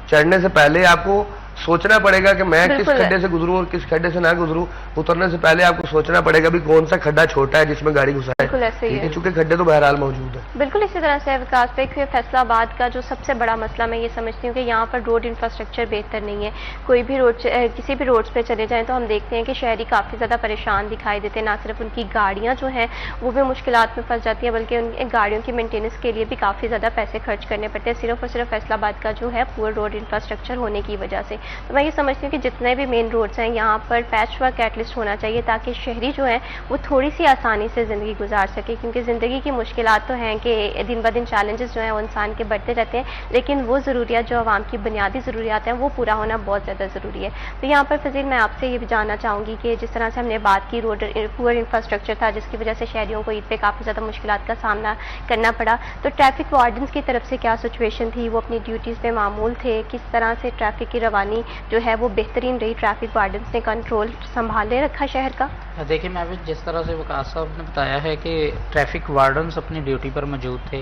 چڑھنے سے پہلے آپ کو سوچنا پڑے گا کہ میں کس کھڈے سے گزروں اور کس کھڈے سے نہ گزروں، اترنے سے پہلے آپ کو سوچنا پڑے گا بھی کون سا کھڈا چھوٹا ہے جس میں گاڑی گھسائے، چونکہ کھڈے تو بہرحال موجود ہیں۔ بالکل اسی طرح سے وکاس بھائی فیصلہ آباد کا جو سب سے بڑا مسئلہ میں یہ سمجھتی ہوں کہ یہاں پر روڈ انفراسٹرکچر بہتر نہیں ہے۔ کوئی بھی روڈ کسی بھی روڈ پہ چلے جائیں تو ہم دیکھتے ہیں کہ شہری کافی زیادہ پریشان دکھائی دیتے ہیں، نہ صرف ان کی گاڑیاں جو ہیں وہ بھی مشکلات میں پھنس جاتی ہیں بلکہ ان گاڑیوں کی مینٹیننس کے لیے بھی کافی زیادہ پیسے خرچ کرنے پڑتے ہیں صرف اور صرف فیصل آباد کا جو ہے پور روڈ انفراسٹرکچر ہونے کی وجہ سے۔ تو میں یہ سمجھتی ہوں کہ جتنے بھی مین روڈز ہیں یہاں پر پیچ ورک ایٹ لیسٹ ہونا چاہیے تاکہ شہری جو ہیں وہ تھوڑی سی آسانی سے زندگی گزار سکے، کیونکہ زندگی کی مشکلات تو ہیں کہ دن بہ دن چیلنجز جو ہیں وہ انسان کے بڑھتے رہتے ہیں، لیکن وہ ضروریات جو عوام کی بنیادی ضروریات ہیں وہ پورا ہونا بہت زیادہ ضروری ہے۔ تو یہاں پر فضیل میں آپ سے یہ بھی جاننا چاہوں گی کہ جس طرح سے ہم نے بات کی روڈ پور انفراسٹرکچر تھا جس کی وجہ سے شہریوں کو عید پہ کافی زیادہ مشکلات کا سامنا کرنا پڑا، تو ٹریفک وارڈنس کی طرف سے کیا سچویشن تھی؟ وہ اپنی ڈیوٹیز پہ معمول تھے؟ کس طرح سے ٹریفک کی روانی جو ہے وہ بہترین رہی؟ ٹریفک وارڈنس نے کنٹرول سنبھالے رکھا شہر کا؟ دیکھیں میں جس طرح سے وکاس صاحب نے بتایا ہے کہ ٹریفک وارڈنز اپنی ڈیوٹی پر موجود تھے۔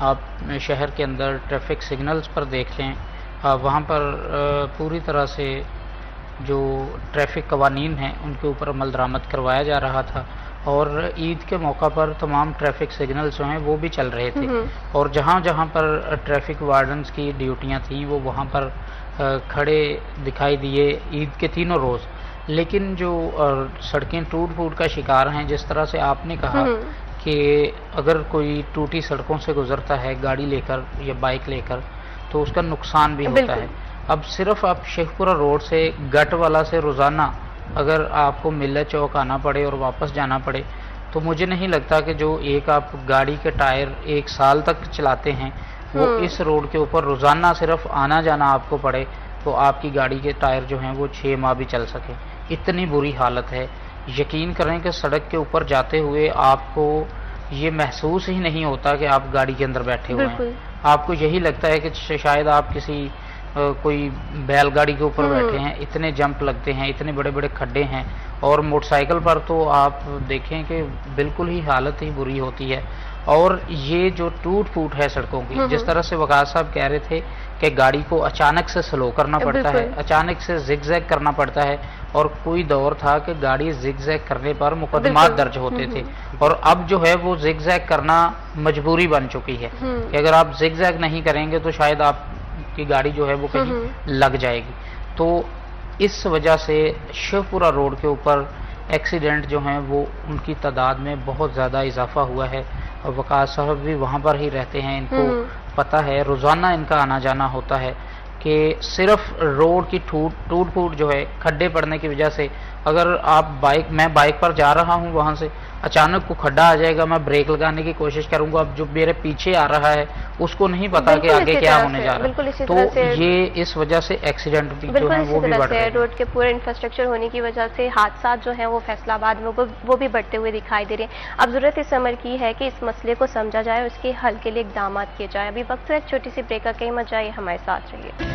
آپ شہر کے اندر ٹریفک سگنلز پر دیکھ لیں، وہاں پر پوری طرح سے جو ٹریفک قوانین ہیں ان کے اوپر عمل درآمد کروایا جا رہا تھا، اور عید کے موقع پر تمام ٹریفک سگنلز جو ہیں وہ بھی چل رہے تھے، اور جہاں جہاں پر ٹریفک وارڈنز کی ڈیوٹیاں تھیں وہ وہاں پر کھڑے دکھائی دیے عید کے تینوں روز۔ لیکن جو سڑکیں ٹوٹ پھوٹ کا شکار ہیں، جس طرح سے آپ نے کہا کہ اگر کوئی ٹوٹی سڑکوں سے گزرتا ہے گاڑی لے کر یا بائک لے کر تو اس کا نقصان بھی ہوتا ہے۔ اب صرف آپ شیخپورہ روڈ سے گٹ والا سے روزانہ اگر آپ کو ملت چوک آنا پڑے اور واپس جانا پڑے تو مجھے نہیں لگتا کہ جو ایک آپ گاڑی کے ٹائر 1 سال تک چلاتے ہیں وہ اس روڈ کے اوپر روزانہ صرف آنا جانا آپ کو پڑے تو آپ کی گاڑی کے ٹائر جو ہیں وہ 6 ماہ بھی چل سکیں۔ اتنی بری حالت ہے، یقین کریں کہ سڑک کے اوپر جاتے ہوئے آپ کو یہ محسوس ہی نہیں ہوتا کہ آپ گاڑی کے اندر بیٹھے ہوئے ہیں، آپ کو یہی لگتا ہے کہ شاید آپ کسی کوئی بیل گاڑی کے اوپر بیٹھے ہیں۔ اتنے جمپ لگتے ہیں، اتنے بڑے بڑے کھڈے ہیں، اور موٹر سائیکل پر تو آپ دیکھیں کہ بالکل ہی حالت ہی بری ہوتی ہے۔ اور یہ جو ٹوٹ پھوٹ ہے سڑکوں کی، جس طرح سے وقاص صاحب کہہ رہے تھے کہ گاڑی کو اچانک سے سلو کرنا پڑتا ہے، اچانک سے زگ زیگ کرنا پڑتا ہے، اور کوئی دور تھا کہ گاڑی زگ زیگ کرنے پر مقدمات درج ہوتے تھے، اور اب جو ہے وہ زگ زیگ کرنا مجبوری بن چکی ہے کہ اگر آپ زگ زیگ نہیں کریں گے تو شاید آپ کی گاڑی جو ہے وہ کہیں لگ جائے گی۔ تو اس وجہ سے شیخپورہ روڈ کے اوپر ایکسیڈنٹ جو ہیں وہ ان کی تعداد میں بہت زیادہ اضافہ ہوا ہے، اور وقاص صاحب بھی وہاں پر ہی رہتے ہیں، ان کو پتہ ہے، روزانہ ان کا آنا جانا ہوتا ہے کہ صرف روڈ کی ٹوٹ پھوٹ جو ہے کھڈے پڑنے کی وجہ سے، اگر آپ میں بائک پر جا رہا ہوں وہاں سے اچانک کو کھڈا آ جائے گا، میں بریک لگانے کی کوشش کروں گا، اب جو میرے پیچھے آ رہا ہے اس کو نہیں پتا کہ آگے کیا ہونے جا رہا ہے، تو یہ اس وجہ سے ایکسیڈنٹ بھی جو ہیں وہ بھی بڑھ رہے ہیں۔ روڈ کے پورے انفراسٹرکچر ہونے کی وجہ سے حادثات جو ہیں وہ فیصل آباد میں وہ بھی بڑھتے ہوئے دکھائی دے رہے ہیں۔ اب ضرورت اس عمل کی ہے کہ اس مسئلے کو سمجھا جائے، اس کے حل کے لیے اقدامات کیے جائیں۔ ابھی وقت ہے ایک چھوٹی سی بریک کا، کہیں مت جائیے، ہمارے ساتھ رہیے۔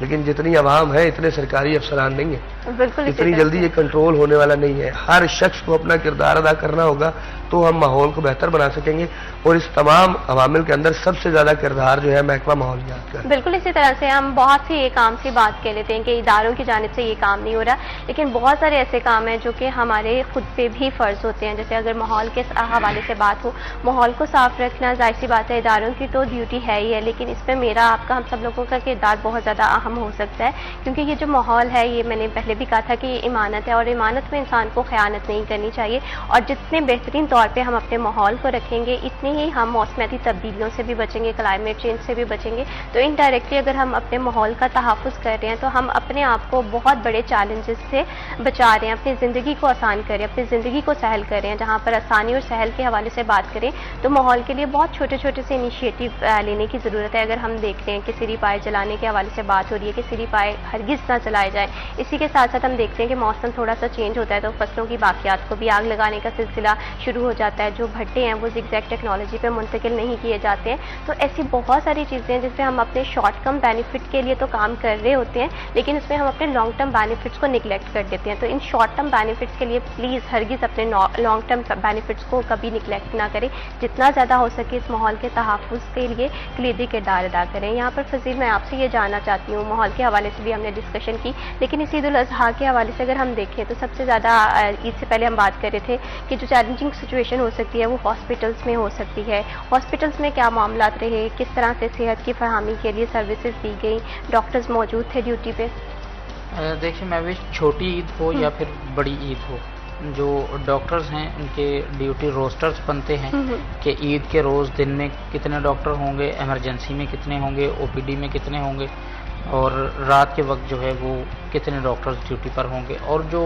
لیکن جتنی عوام ہے اتنے سرکاری افسران نہیں ہیں، بالکل اتنی جلدی یہ کنٹرول ہونے والا نہیں ہے. ہر شخص کو اپنا کردار ادا کرنا ہوگا تو ہم ماحول کو بہتر بنا سکیں گے، اور اس تمام عوامل کے اندر سب سے زیادہ کردار جو ہے محکمہ ماحولیات کا ہے. بالکل اسی طرح سے ہم بہت سی یہ کام سی بات کہہ لیتے ہیں کہ اداروں کی جانب سے یہ کام نہیں ہو رہا، لیکن بہت سارے ایسے کام ہیں جو کہ ہمارے خود پہ بھی فرض ہوتے ہیں. جیسے اگر ماحول کے حوالے سے بات ہو، ماحول کو صاف رکھنا ظاہر سی بات ہے اداروں کی تو ڈیوٹی ہے ہی ہے، لیکن اس پہ میرا آپ کا ہم سب لوگوں کا کردار بہت زیادہ اہم ہو سکتا ہے، کیونکہ یہ جو ماحول ہے یہ میں نے پہلے بھی کہا تھا کہ یہ امانت ہے، اور امانت میں انسان کو خیانت نہیں کرنی چاہیے. اور جتنے بہترین طور پہ ہم اپنے ماحول کو رکھیں گے اتنی ہی ہم موسمیاتی تبدیلیوں سے بھی بچیں گے، کلائمیٹ چینج سے بھی بچیں گے. تو انڈائریکٹلی اگر ہم اپنے ماحول کا تحفظ کر رہے ہیں تو ہم اپنے آپ کو بہت بڑے چیلنجز سے بچا رہے ہیں، اپنی زندگی کو آسان کر رہے ہیں، اپنی زندگی کو سہل کر رہے ہیں. جہاں پر آسانی اور سہل کے حوالے سے بات کریں تو ماحول کے لیے بہت چھوٹے چھوٹے سے انیشیٹو لینے کی ضرورت ہے. اگر ہم دیکھ رہے ہیں کہ سری پائے جلانے کے حوالے سے بات ہو رہی ہے کہ سری پائے ہرگز نہ چلائے جائیں. اسی کے ساتھ ساتھ ہم دیکھتے ہیں کہ موسم تھوڑا سا چینج ہوتا ہے تو فصلوں کی باقیات کو بھی آگ لگانے کا سلسلہ شروع ہو جاتا ہے. جو بھٹے ہیں وہ زگ زیگ ٹیکنالوجی پہ منتقل نہیں کیے جاتے ہیں. تو ایسی بہت ساری چیزیں ہیں جس پہ ہم اپنے شارٹ ٹرم بینیفٹ کے لیے تو کام کر رہے ہوتے ہیں، لیکن اس میں ہم اپنے لانگ ٹرم بینیفٹس کو نگلیکٹ کر دیتے ہیں. تو ان شارٹ ٹرم بینیفٹس کے لیے پلیز ہرگز اپنے لانگ ٹرم بینیفٹس کو کبھی نگلیکٹ نہ کریں. جتنا زیادہ ہو سکے اس ماحول کے تحفظ کے لیے کلیدی کردار ادا کریں. یہاں پر فضیل میں آپ سے یہ جاننا چاہتی ہوں، ماحول کے حوالے سے بھی ہم نے ڈسکشن کی، لیکن اس عید الاضحیٰ کے حوالے سے اگر ہم دیکھیں تو سب سے زیادہ عید سے پہلے ہم بات کر رہے تھے کہ جو چیلنجنگ سچویشن ہو سکتی ہے وہ ہاسپٹلس میں ہو سکتی ہے. ہاسپٹلس میں کیا معاملات رہے، کس طرح سے صحت کی فراہمی کے لیے سروسز دی گئی، ڈاکٹرز موجود تھے ڈیوٹی پہ؟ دیکھیے میں چھوٹی عید ہو یا پھر بڑی عید ہو، جو ڈاکٹرز ہیں ان کے ڈیوٹی روسٹرز بنتے ہیں کہ عید کے روز دن میں کتنے ڈاکٹر ہوں گے، ایمرجنسی میں کتنے ہوں گے، او پی ڈی میں کتنے ہوں گے، اور رات کے وقت جو ہے وہ کتنے ڈاکٹرز ڈیوٹی پر ہوں گے. اور جو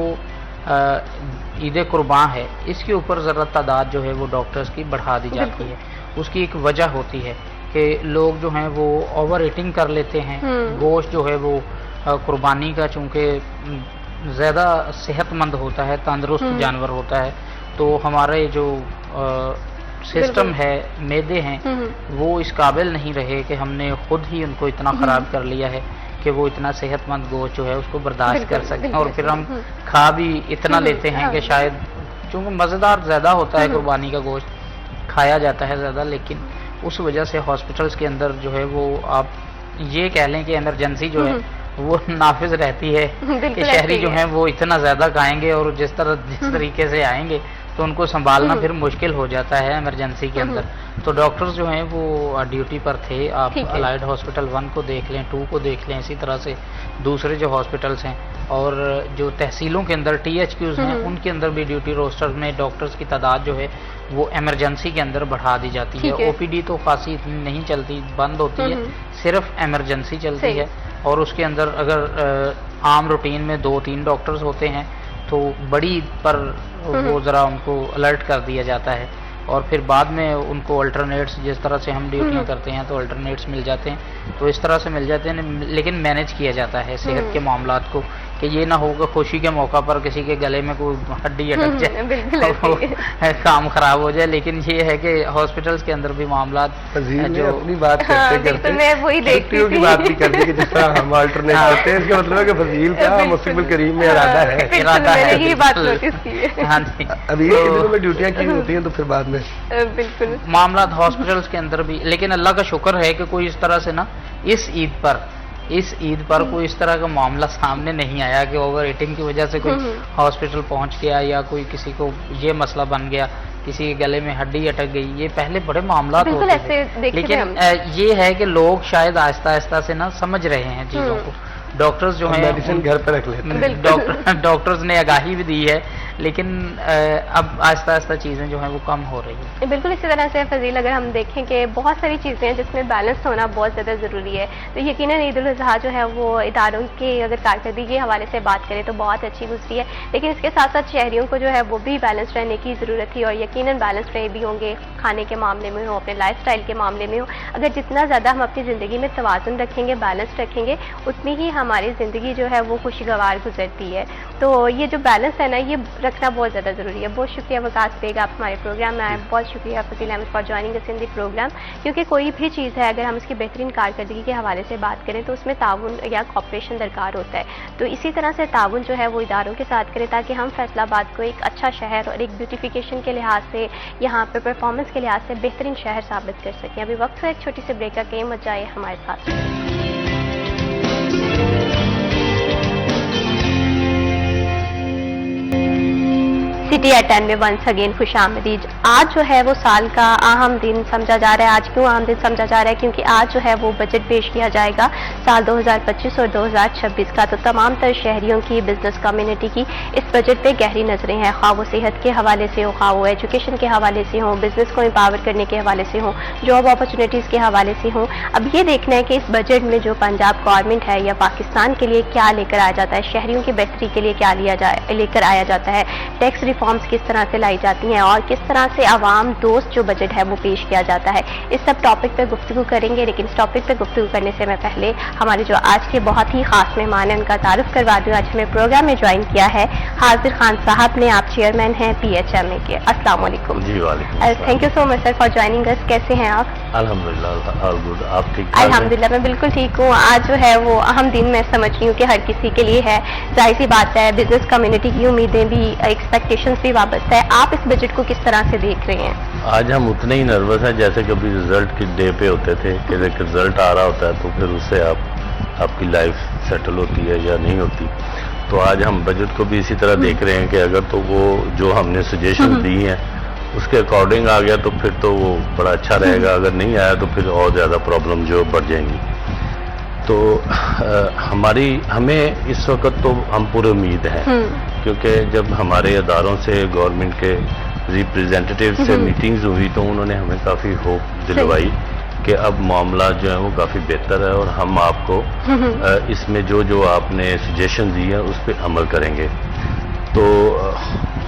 عید قرباں ہے اس کے اوپر ذرا تعداد جو ہے وہ ڈاکٹرز کی بڑھا دی جاتی ہے. اس کی ایک وجہ ہوتی ہے کہ لوگ جو ہیں وہ اوور ایٹنگ کر لیتے ہیں. گوشت جو ہے وہ قربانی کا چونکہ زیادہ صحت مند ہوتا ہے، تندرست جانور ہوتا ہے، تو ہمارے جو سسٹم ہے، معدے ہیں، وہ اس قابل نہیں رہے کہ ہم نے خود ہی ان کو اتنا خراب کر لیا ہے کہ وہ اتنا صحت مند گوشت جو ہے اس کو برداشت کر سکیں. اور پھر ہم کھا بھی اتنا لیتے ہیں کہ شاید چونکہ مزیدار زیادہ ہوتا ہے قربانی کا گوشت، کھایا جاتا ہے زیادہ، لیکن اس وجہ سے ہاسپٹلس کے اندر جو ہے وہ آپ یہ کہہ لیں کہ ایمرجنسی جو ہے وہ نافذ رہتی ہے کہ شہری جو ہیں وہ اتنا زیادہ کھائیں گے اور جس طریقے سے آئیں گے تو ان کو سنبھالنا پھر مشکل ہو جاتا ہے ایمرجنسی کے اندر. تو ڈاکٹرز جو ہیں وہ ڈیوٹی پر تھے. آپ الائڈ ہاسپٹل 1 کو دیکھ لیں، 2 کو دیکھ لیں، اسی طرح سے دوسرے جو ہاسپٹلس ہیں اور جو تحصیلوں کے اندر ٹی ایچ کیوز ہیں ان کے اندر بھی ڈیوٹی روسٹر میں ڈاکٹرز کی تعداد جو ہے وہ ایمرجنسی کے اندر بڑھا دی جاتی ہے. او پی ڈی تو خاصی اتنی نہیں چلتی، بند ہوتی ہے، صرف ایمرجنسی چلتی ہے. اور اس کے اندر اگر عام روٹین میں 2-3 ڈاکٹرز ہوتے ہیں تو بڑی پر وہ ذرا ان کو الرٹ کر دیا جاتا ہے، اور پھر بعد میں ان کو الٹرنیٹس جس طرح سے ہم ڈیوٹیاں کرتے ہیں تو الٹرنیٹس مل جاتے ہیں، تو اس طرح سے مل جاتے ہیں، لیکن مینیج کیا جاتا ہے صحت کے معاملات کو کہ یہ نہ ہوگا خوشی کے موقع پر کسی کے گلے میں کوئی ہڈی اٹک جائے، کام خراب ہو جائے. لیکن یہ ہے کہ ہاسپٹلس کے اندر بھی معاملات جو اپنی بات کرتے چھٹیوں کی بات بھی کرتے کہ جس طرح ہم آلٹرنیٹ کرتے ہیں، اس کا مطلب ہے کہ فضیل کا مستقبل کریم میں ارادہ ہے. ہاں جی، ابھی کے دنوں میں ڈیوٹیاں کی ہوتی ہیں تو پھر بعد میں بالکل معاملات ہاسپٹلس کے اندر بھی. لیکن اللہ کا شکر ہے کہ کوئی اس طرح سے نا اس عید پر کوئی اس طرح کا معاملہ سامنے نہیں آیا کہ اوور ایٹنگ کی وجہ سے کوئی ہاسپٹل پہنچ گیا یا کوئی کسی کو یہ مسئلہ بن گیا، کسی کے گلے میں ہڈی اٹک گئی. یہ پہلے بڑے معاملات ہوتے تھے، لیکن یہ ہے کہ لوگ شاید آہستہ آہستہ سے نا سمجھ رہے ہیں چیزوں کو. ڈاکٹرز جو ہیں میڈیسن گھر پہ رکھ لیتے ڈاکٹرز نے آگاہی بھی دی ہے، لیکن اب آہستہ آہستہ چیزیں جو ہیں وہ کم ہو رہی ہیں. بالکل اسی طرح سے فضیل اگر ہم دیکھیں کہ بہت ساری چیزیں ہیں جس میں بیلنس ہونا بہت زیادہ ضروری ہے. تو یقیناً عید الاضحیٰ جو ہے وہ اداروں کے اگر کارکردگی کے حوالے سے بات کریں تو بہت اچھی گزری ہے، لیکن اس کے ساتھ ساتھ شہریوں کو جو ہے وہ بھی بیلنس رہنے کی ضرورت تھی، اور یقیناً بیلنس رہے بھی ہوں گے، کھانے کے معاملے میں ہو، اپنے لائف اسٹائل کے معاملے میں ہو. اگر جتنا زیادہ ہم اپنی زندگی میں توازن رکھیں گے، بیلنس رکھیں گے، اتنی ہی ہماری زندگی جو ہے وہ خوشگوار گزرتی ہے. تو یہ جو بیلنس ہے نا، یہ رکھنا بہت زیادہ ضروری ہے. بہت شکریہ وقاص بیگ, آپ ہمارے پروگرام میں آئے. بہت شکریہ فضیل احمد فار جوائننگ اس ان دی پروگرام. کیونکہ کوئی بھی چیز ہے اگر ہم اس کی بہترین کارکردگی کے حوالے سے بات کریں تو اس میں تعاون یا کوآپریشن درکار ہوتا ہے. تو اسی طرح سے تعاون جو ہے وہ اداروں کے ساتھ کریں تاکہ ہم فیصل آباد کو ایک اچھا شہر اور ایک بیوٹیفیکیشن کے لحاظ سے, یہاں پہ پرفارمنس کے لحاظ سے بہترین شہر ثابت کر سکیں. ابھی وقت ہے ایک چھوٹی سی بریک کا, کہیں مت جائے ہمارے ساتھ. سٹی ایٹ 10 میں ونس اگین خوش آمدید. آج جو ہے وہ سال کا اہم دن سمجھا جا رہا ہے. آج کیوں اہم دن سمجھا جا رہا ہے؟ کیونکہ آج جو ہے وہ بجٹ پیش کیا جائے گا سال 2025 اور 2026 کا. تو تمام تر شہریوں کی, بزنس کمیونٹی کی اس بجٹ پہ گہری نظریں ہیں, خواہ وہ صحت کے حوالے سے ہو, خواہ وہ ایجوکیشن کے حوالے سے ہوں, بزنس کو امپاور کرنے کے حوالے سے ہوں, جاب اپرچونیٹیز کے حوالے سے ہوں. اب یہ دیکھنا ہے کہ اس بجٹ میں جو پنجاب گورنمنٹ ہے یا پاکستان کے لیے کیا لے کر آیا جاتا ہے, شہریوں کی بہتری کے لیے کیا لے کر آیا جاتا ہے, ٹیکس ریفارمز کس طرح سے لائی جاتی ہیں, اور کس طرح سے عوام دوست جو بجٹ ہے وہ پیش کیا جاتا ہے. اس سب ٹاپک پہ گفتگو کریں گے, لیکن اس ٹاپک پہ گفتگو کرنے سے میں پہلے ہمارے جو آج کے بہت ہی خاص مہمان ہیں ان کا تعارف کروا دوں. آج ہمیں پروگرام میں جوائن کیا ہے حاضر خان صاحب نے. آپ چیئرمین ہیں PHMA کے. السلام علیکم. جی وعلیکم. Thank you so much sir for joining us. کیسے ہیں آپ؟ الحمدللہ آل گڈ. آپ ٹھیک؟ الحمدللہ میں بالکل ٹھیک ہوں. آج جو ہے وہ اہم دن میں سمجھ رہی ہوں کہ ہر کسی کے لیے ہے. ظاہر سی بات ہے بزنس کمیونٹی کی امیدیں بھی, ایکسپیکٹیشنز بھی وابستہ ہے. آپ اس بجٹ کو کس طرح سے دیکھ رہے ہیں؟ آج ہم اتنے ہی نروس ہیں جیسے کبھی رزلٹ کے ڈے پہ ہوتے تھے کہ رزلٹ آ رہا ہوتا ہے تو پھر اس سے آپ کی لائف سیٹل ہوتی ہے یا نہیں ہوتی. تو آج ہم بجٹ کو بھی اسی طرح دیکھ رہے ہیں کہ اگر تو وہ جو ہم نے سجیشن دی ہیں اس کے اکارڈنگ آ گیا تو پھر تو وہ بڑا اچھا رہے گا, اگر نہیں آیا تو پھر اور زیادہ پرابلم جو بڑھ جائیں گی. تو ہمیں اس وقت تو ہم پورے امید ہیں, کیونکہ جب ہمارے اداروں سے گورنمنٹ کے ریپریزنٹیٹیو سے میٹنگز ہوئی تو انہوں نے ہمیں کافی ہوپ دلوائی کہ اب معاملات جو ہیں وہ کافی بہتر ہے اور ہم آپ کو اس میں جو آپ نے سجیشن دی ہیں اس پہ عمل کریں گے. تو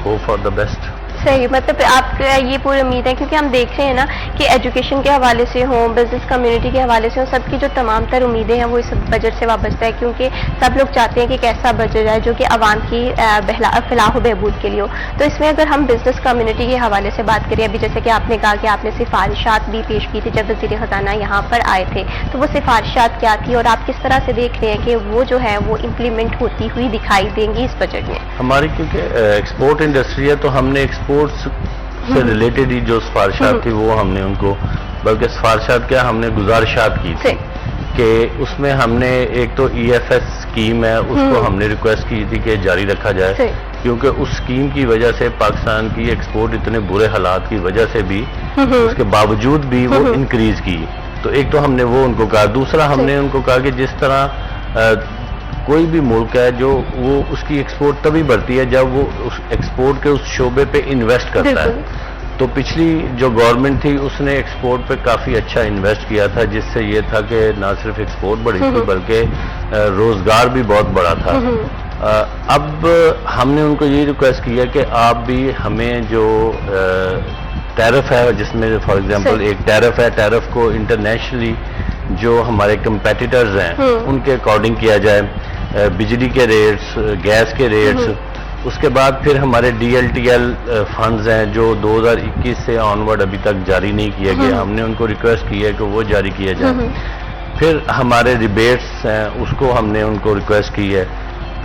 ہوپ فار دا بیسٹ. صحیح, مطلب آپ کا یہ پوری امید ہے کیونکہ ہم دیکھ رہے ہیں نا کہ ایجوکیشن کے حوالے سے ہوں, بزنس کمیونٹی کے حوالے سے ہوں, سب کی جو تمام تر امیدیں ہیں وہ اس بجٹ سے وابستہ ہے. کیونکہ سب لوگ چاہتے ہیں کہ ایک ایسا بجٹ ہے جو کہ عوام کی فلاح و بہبود کے لیے ہو. تو اس میں اگر ہم بزنس کمیونٹی کے حوالے سے بات کریں, ابھی جیسے کہ آپ نے کہا کہ آپ نے سفارشات بھی پیش کی تھی جب وزیر خزانہ یہاں پر آئے تھے, تو وہ سفارشات کیا تھی اور آپ کس طرح سے دیکھ رہے ہیں کہ وہ جو ہے وہ امپلیمنٹ ہوتی ہوئی دکھائی دیں گی اس بجٹ میں؟ ہماری کیونکہ ایکسپورٹ انڈسٹری ہے تو ہم نے ایکسپورٹس سے ریلیٹڈ ہی جو سفارشات تھی وہ ہم نے ان کو, بلکہ سفارشات کیا ہم نے گزارشات کی تھی کہ اس میں ہم نے ایک تو EFS اسکیم ہے اس کو ہم نے ریکویسٹ کی تھی کہ جاری رکھا جائے, کیونکہ اس اسکیم کی وجہ سے پاکستان کی ایکسپورٹ اتنے برے حالات کی وجہ سے بھی اس کے باوجود بھی وہ انکریز کی. تو ایک تو ہم نے وہ ان کو کہا. دوسرا ہم نے ان کو کہا کہ جس طرح کوئی بھی ملک ہے جو وہ اس کی ایکسپورٹ تبھی بڑھتی ہے جب وہ اس ایکسپورٹ کے اس شعبے پہ انویسٹ کرتا ہے. تو پچھلی جو گورنمنٹ تھی اس نے ایکسپورٹ پہ کافی اچھا انویسٹ کیا تھا, جس سے یہ تھا کہ نہ صرف ایکسپورٹ بڑھی تھی بلکہ روزگار بھی بہت بڑا تھا. اب ہم نے ان کو یہ ریکویسٹ کیا کہ آپ بھی ہمیں جو ٹیرف ہے, جس میں فار ایگزامپل ایک ٹیرف ہے, ٹیرف کو انٹرنیشنلی جو ہمارے کمپیٹیٹرز ہیں ان کے اکارڈنگ کیا جائے, بجلی کے ریٹس, گیس کے ریٹس. اس کے بعد پھر ہمارے DLTL فنڈز ہیں جو 2021 سے آنورڈ ابھی تک جاری نہیں کیا گیا, ہم نے ان کو ریکویسٹ کی ہے کہ وہ جاری کیا جائے. پھر ہمارے ریبیٹس ہیں اس کو ہم نے ان کو ریکویسٹ کی ہے.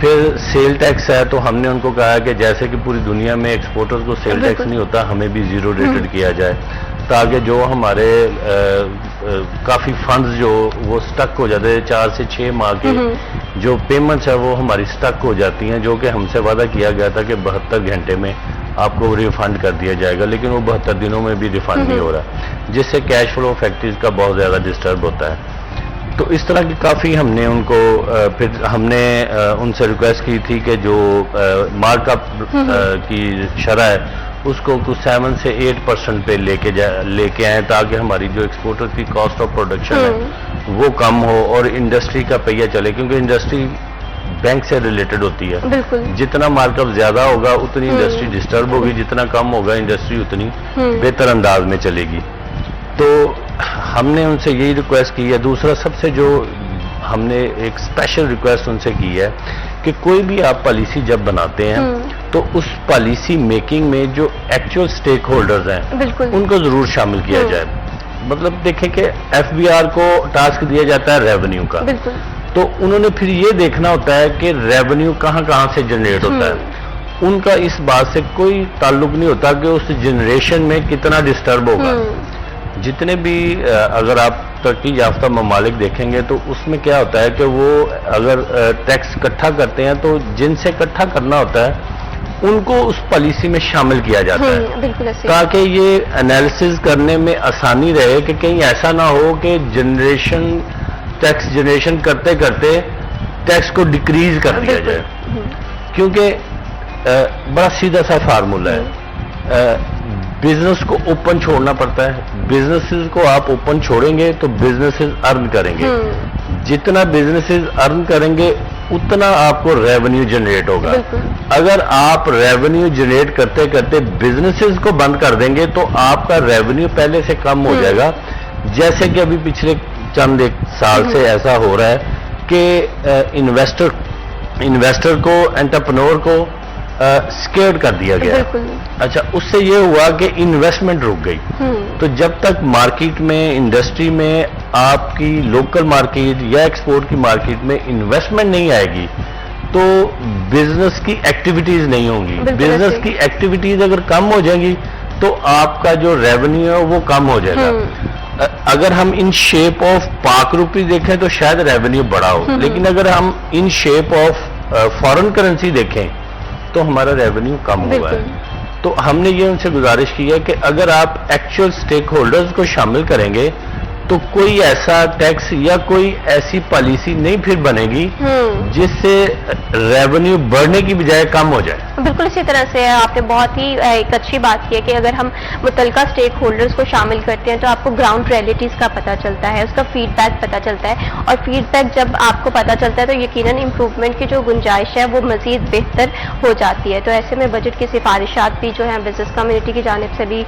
پھر سیل ٹیکس ہے تو ہم نے ان کو کہا کہ جیسے کہ پوری دنیا میں ایکسپورٹرز کو سیل ٹیکس نہیں ہوتا, ہمیں بھی زیرو ریٹڈ کیا جائے, تاکہ جو ہمارے کافی فنڈز جو وہ سٹک ہو جاتے ہیں 4 سے 6 ماہ کے جو پیمنٹس ہے وہ ہماری سٹک ہو جاتی ہیں, جو کہ ہم سے وعدہ کیا گیا تھا کہ 72 گھنٹے میں آپ کو ریفنڈ کر دیا جائے گا, لیکن وہ 72 دنوں میں بھی ریفنڈ نہیں ہو رہا, جس سے کیش فلو فیکٹریز کا بہت زیادہ ڈسٹرب ہوتا ہے. تو اس طرح کی کافی ہم نے ان کو پھر ہم نے ان سے ریکویسٹ کی تھی کہ جو مارک اپ کی شرح ہے اس کو 7 سے 8% پہ لے کے آئیں, تاکہ ہماری جو ایکسپورٹر کی کاسٹ آف پروڈکشن ہے وہ کم ہو اور انڈسٹری کا پہیہ چلے, کیونکہ انڈسٹری بینک سے ریلیٹڈ ہوتی ہے. جتنا مارک اپ زیادہ ہوگا اتنی انڈسٹری ڈسٹرب ہوگی, جتنا کم ہوگا انڈسٹری اتنی بہتر انداز میں چلے گی. تو ہم نے ان سے یہی ریکویسٹ کی ہے. دوسرا سب سے جو ہم نے ایک اسپیشل ریکویسٹ ان سے کی ہے کہ کوئی بھی آپ پالیسی جب بناتے ہیں تو اس پالیسی میکنگ میں جو ایکچوئل سٹیک ہولڈرز ہیں بالکل ان کو ضرور شامل کیا جائے. مطلب دیکھیں کہ ایف بی آر کو ٹاسک دیا جاتا ہے ریونیو کا, بالکل تو انہوں نے پھر یہ دیکھنا ہوتا ہے کہ ریونیو کہاں کہاں سے جنریٹ ہوتا ہے. ان کا اس بات سے کوئی تعلق نہیں ہوتا کہ اس جنریشن میں کتنا ڈسٹرب ہوگا. جتنے بھی اگر آپ ترقی یافتہ ممالک دیکھیں گے تو اس میں کیا ہوتا ہے کہ وہ اگر ٹیکس اکٹھا کرتے ہیں تو جن سے اکٹھا کرنا ہوتا ہے ان کو اس پالیسی میں شامل کیا جاتا ہے, بالکل تاکہ یہ انالیسز کرنے میں آسانی رہے کہ کہیں ایسا نہ ہو کہ ٹیکس جنریشن کرتے کرتے ٹیکس کو ڈیکریز کر دیا جائے. کیونکہ بڑا سیدھا سا فارمولا ہے, بزنس کو اوپن چھوڑنا پڑتا ہے. بزنسز کو آپ اوپن چھوڑیں گے تو بزنسز ارن کریں گے, جتنا بزنسز ارن کریں گے اتنا آپ کو ریونیو جنریٹ ہوگا. اگر آپ ریونیو جنریٹ کرتے کرتے بزنسز کو بند کر دیں گے تو آپ کا ریونیو پہلے سے کم ہو جائے گا, جیسے کہ ابھی پچھلے چند ایک سال سے ایسا ہو رہا ہے کہ انویسٹر کو, انٹرپرنور کو سکیئرڈ کر دیا گیا. اچھا, اس سے یہ ہوا کہ انویسٹمنٹ رک گئی. تو جب تک مارکیٹ میں, انڈسٹری میں آپ کی لوکل مارکیٹ یا ایکسپورٹ کی مارکیٹ میں انویسٹمنٹ نہیں آئے گی تو بزنس کی ایکٹیویٹیز نہیں ہوں گی. بزنس کی ایکٹیویٹیز اگر کم ہو جائیں گی تو آپ کا جو ریونیو ہے وہ کم ہو جائے گا. اگر ہم ان شیپ آف پاک روپی دیکھیں تو شاید ریونیو بڑا ہو, لیکن اگر ہم in shape of foreign currency دیکھیں تو ہمارا ریونیو کم ہوا ہے. تو ہم نے یہ ان سے گزارش کی ہے کہ اگر آپ ایکچوئل سٹیک ہولڈرز کو شامل کریں گے تو کوئی ایسا ٹیکس یا کوئی ایسی پالیسی نہیں پھر بنے گی جس سے ریونیو بڑھنے کی بجائے کم ہو جائے. بالکل اسی طرح سے آپ نے بہت ہی ایک اچھی بات کی ہے کہ اگر ہم متعلقہ سٹیک ہولڈرز کو شامل کرتے ہیں تو آپ کو گراؤنڈ ریئلٹیز کا پتہ چلتا ہے, اس کا فیڈ بیک پتہ چلتا ہے, اور فیڈ بیک جب آپ کو پتہ چلتا ہے تو یقیناً امپروومنٹ کی جو گنجائش ہے وہ مزید بہتر ہو جاتی ہے. تو ایسے میں بجٹ کی سفارشات بھی جو ہیں بزنس کمیونٹی کی جانب سے بھی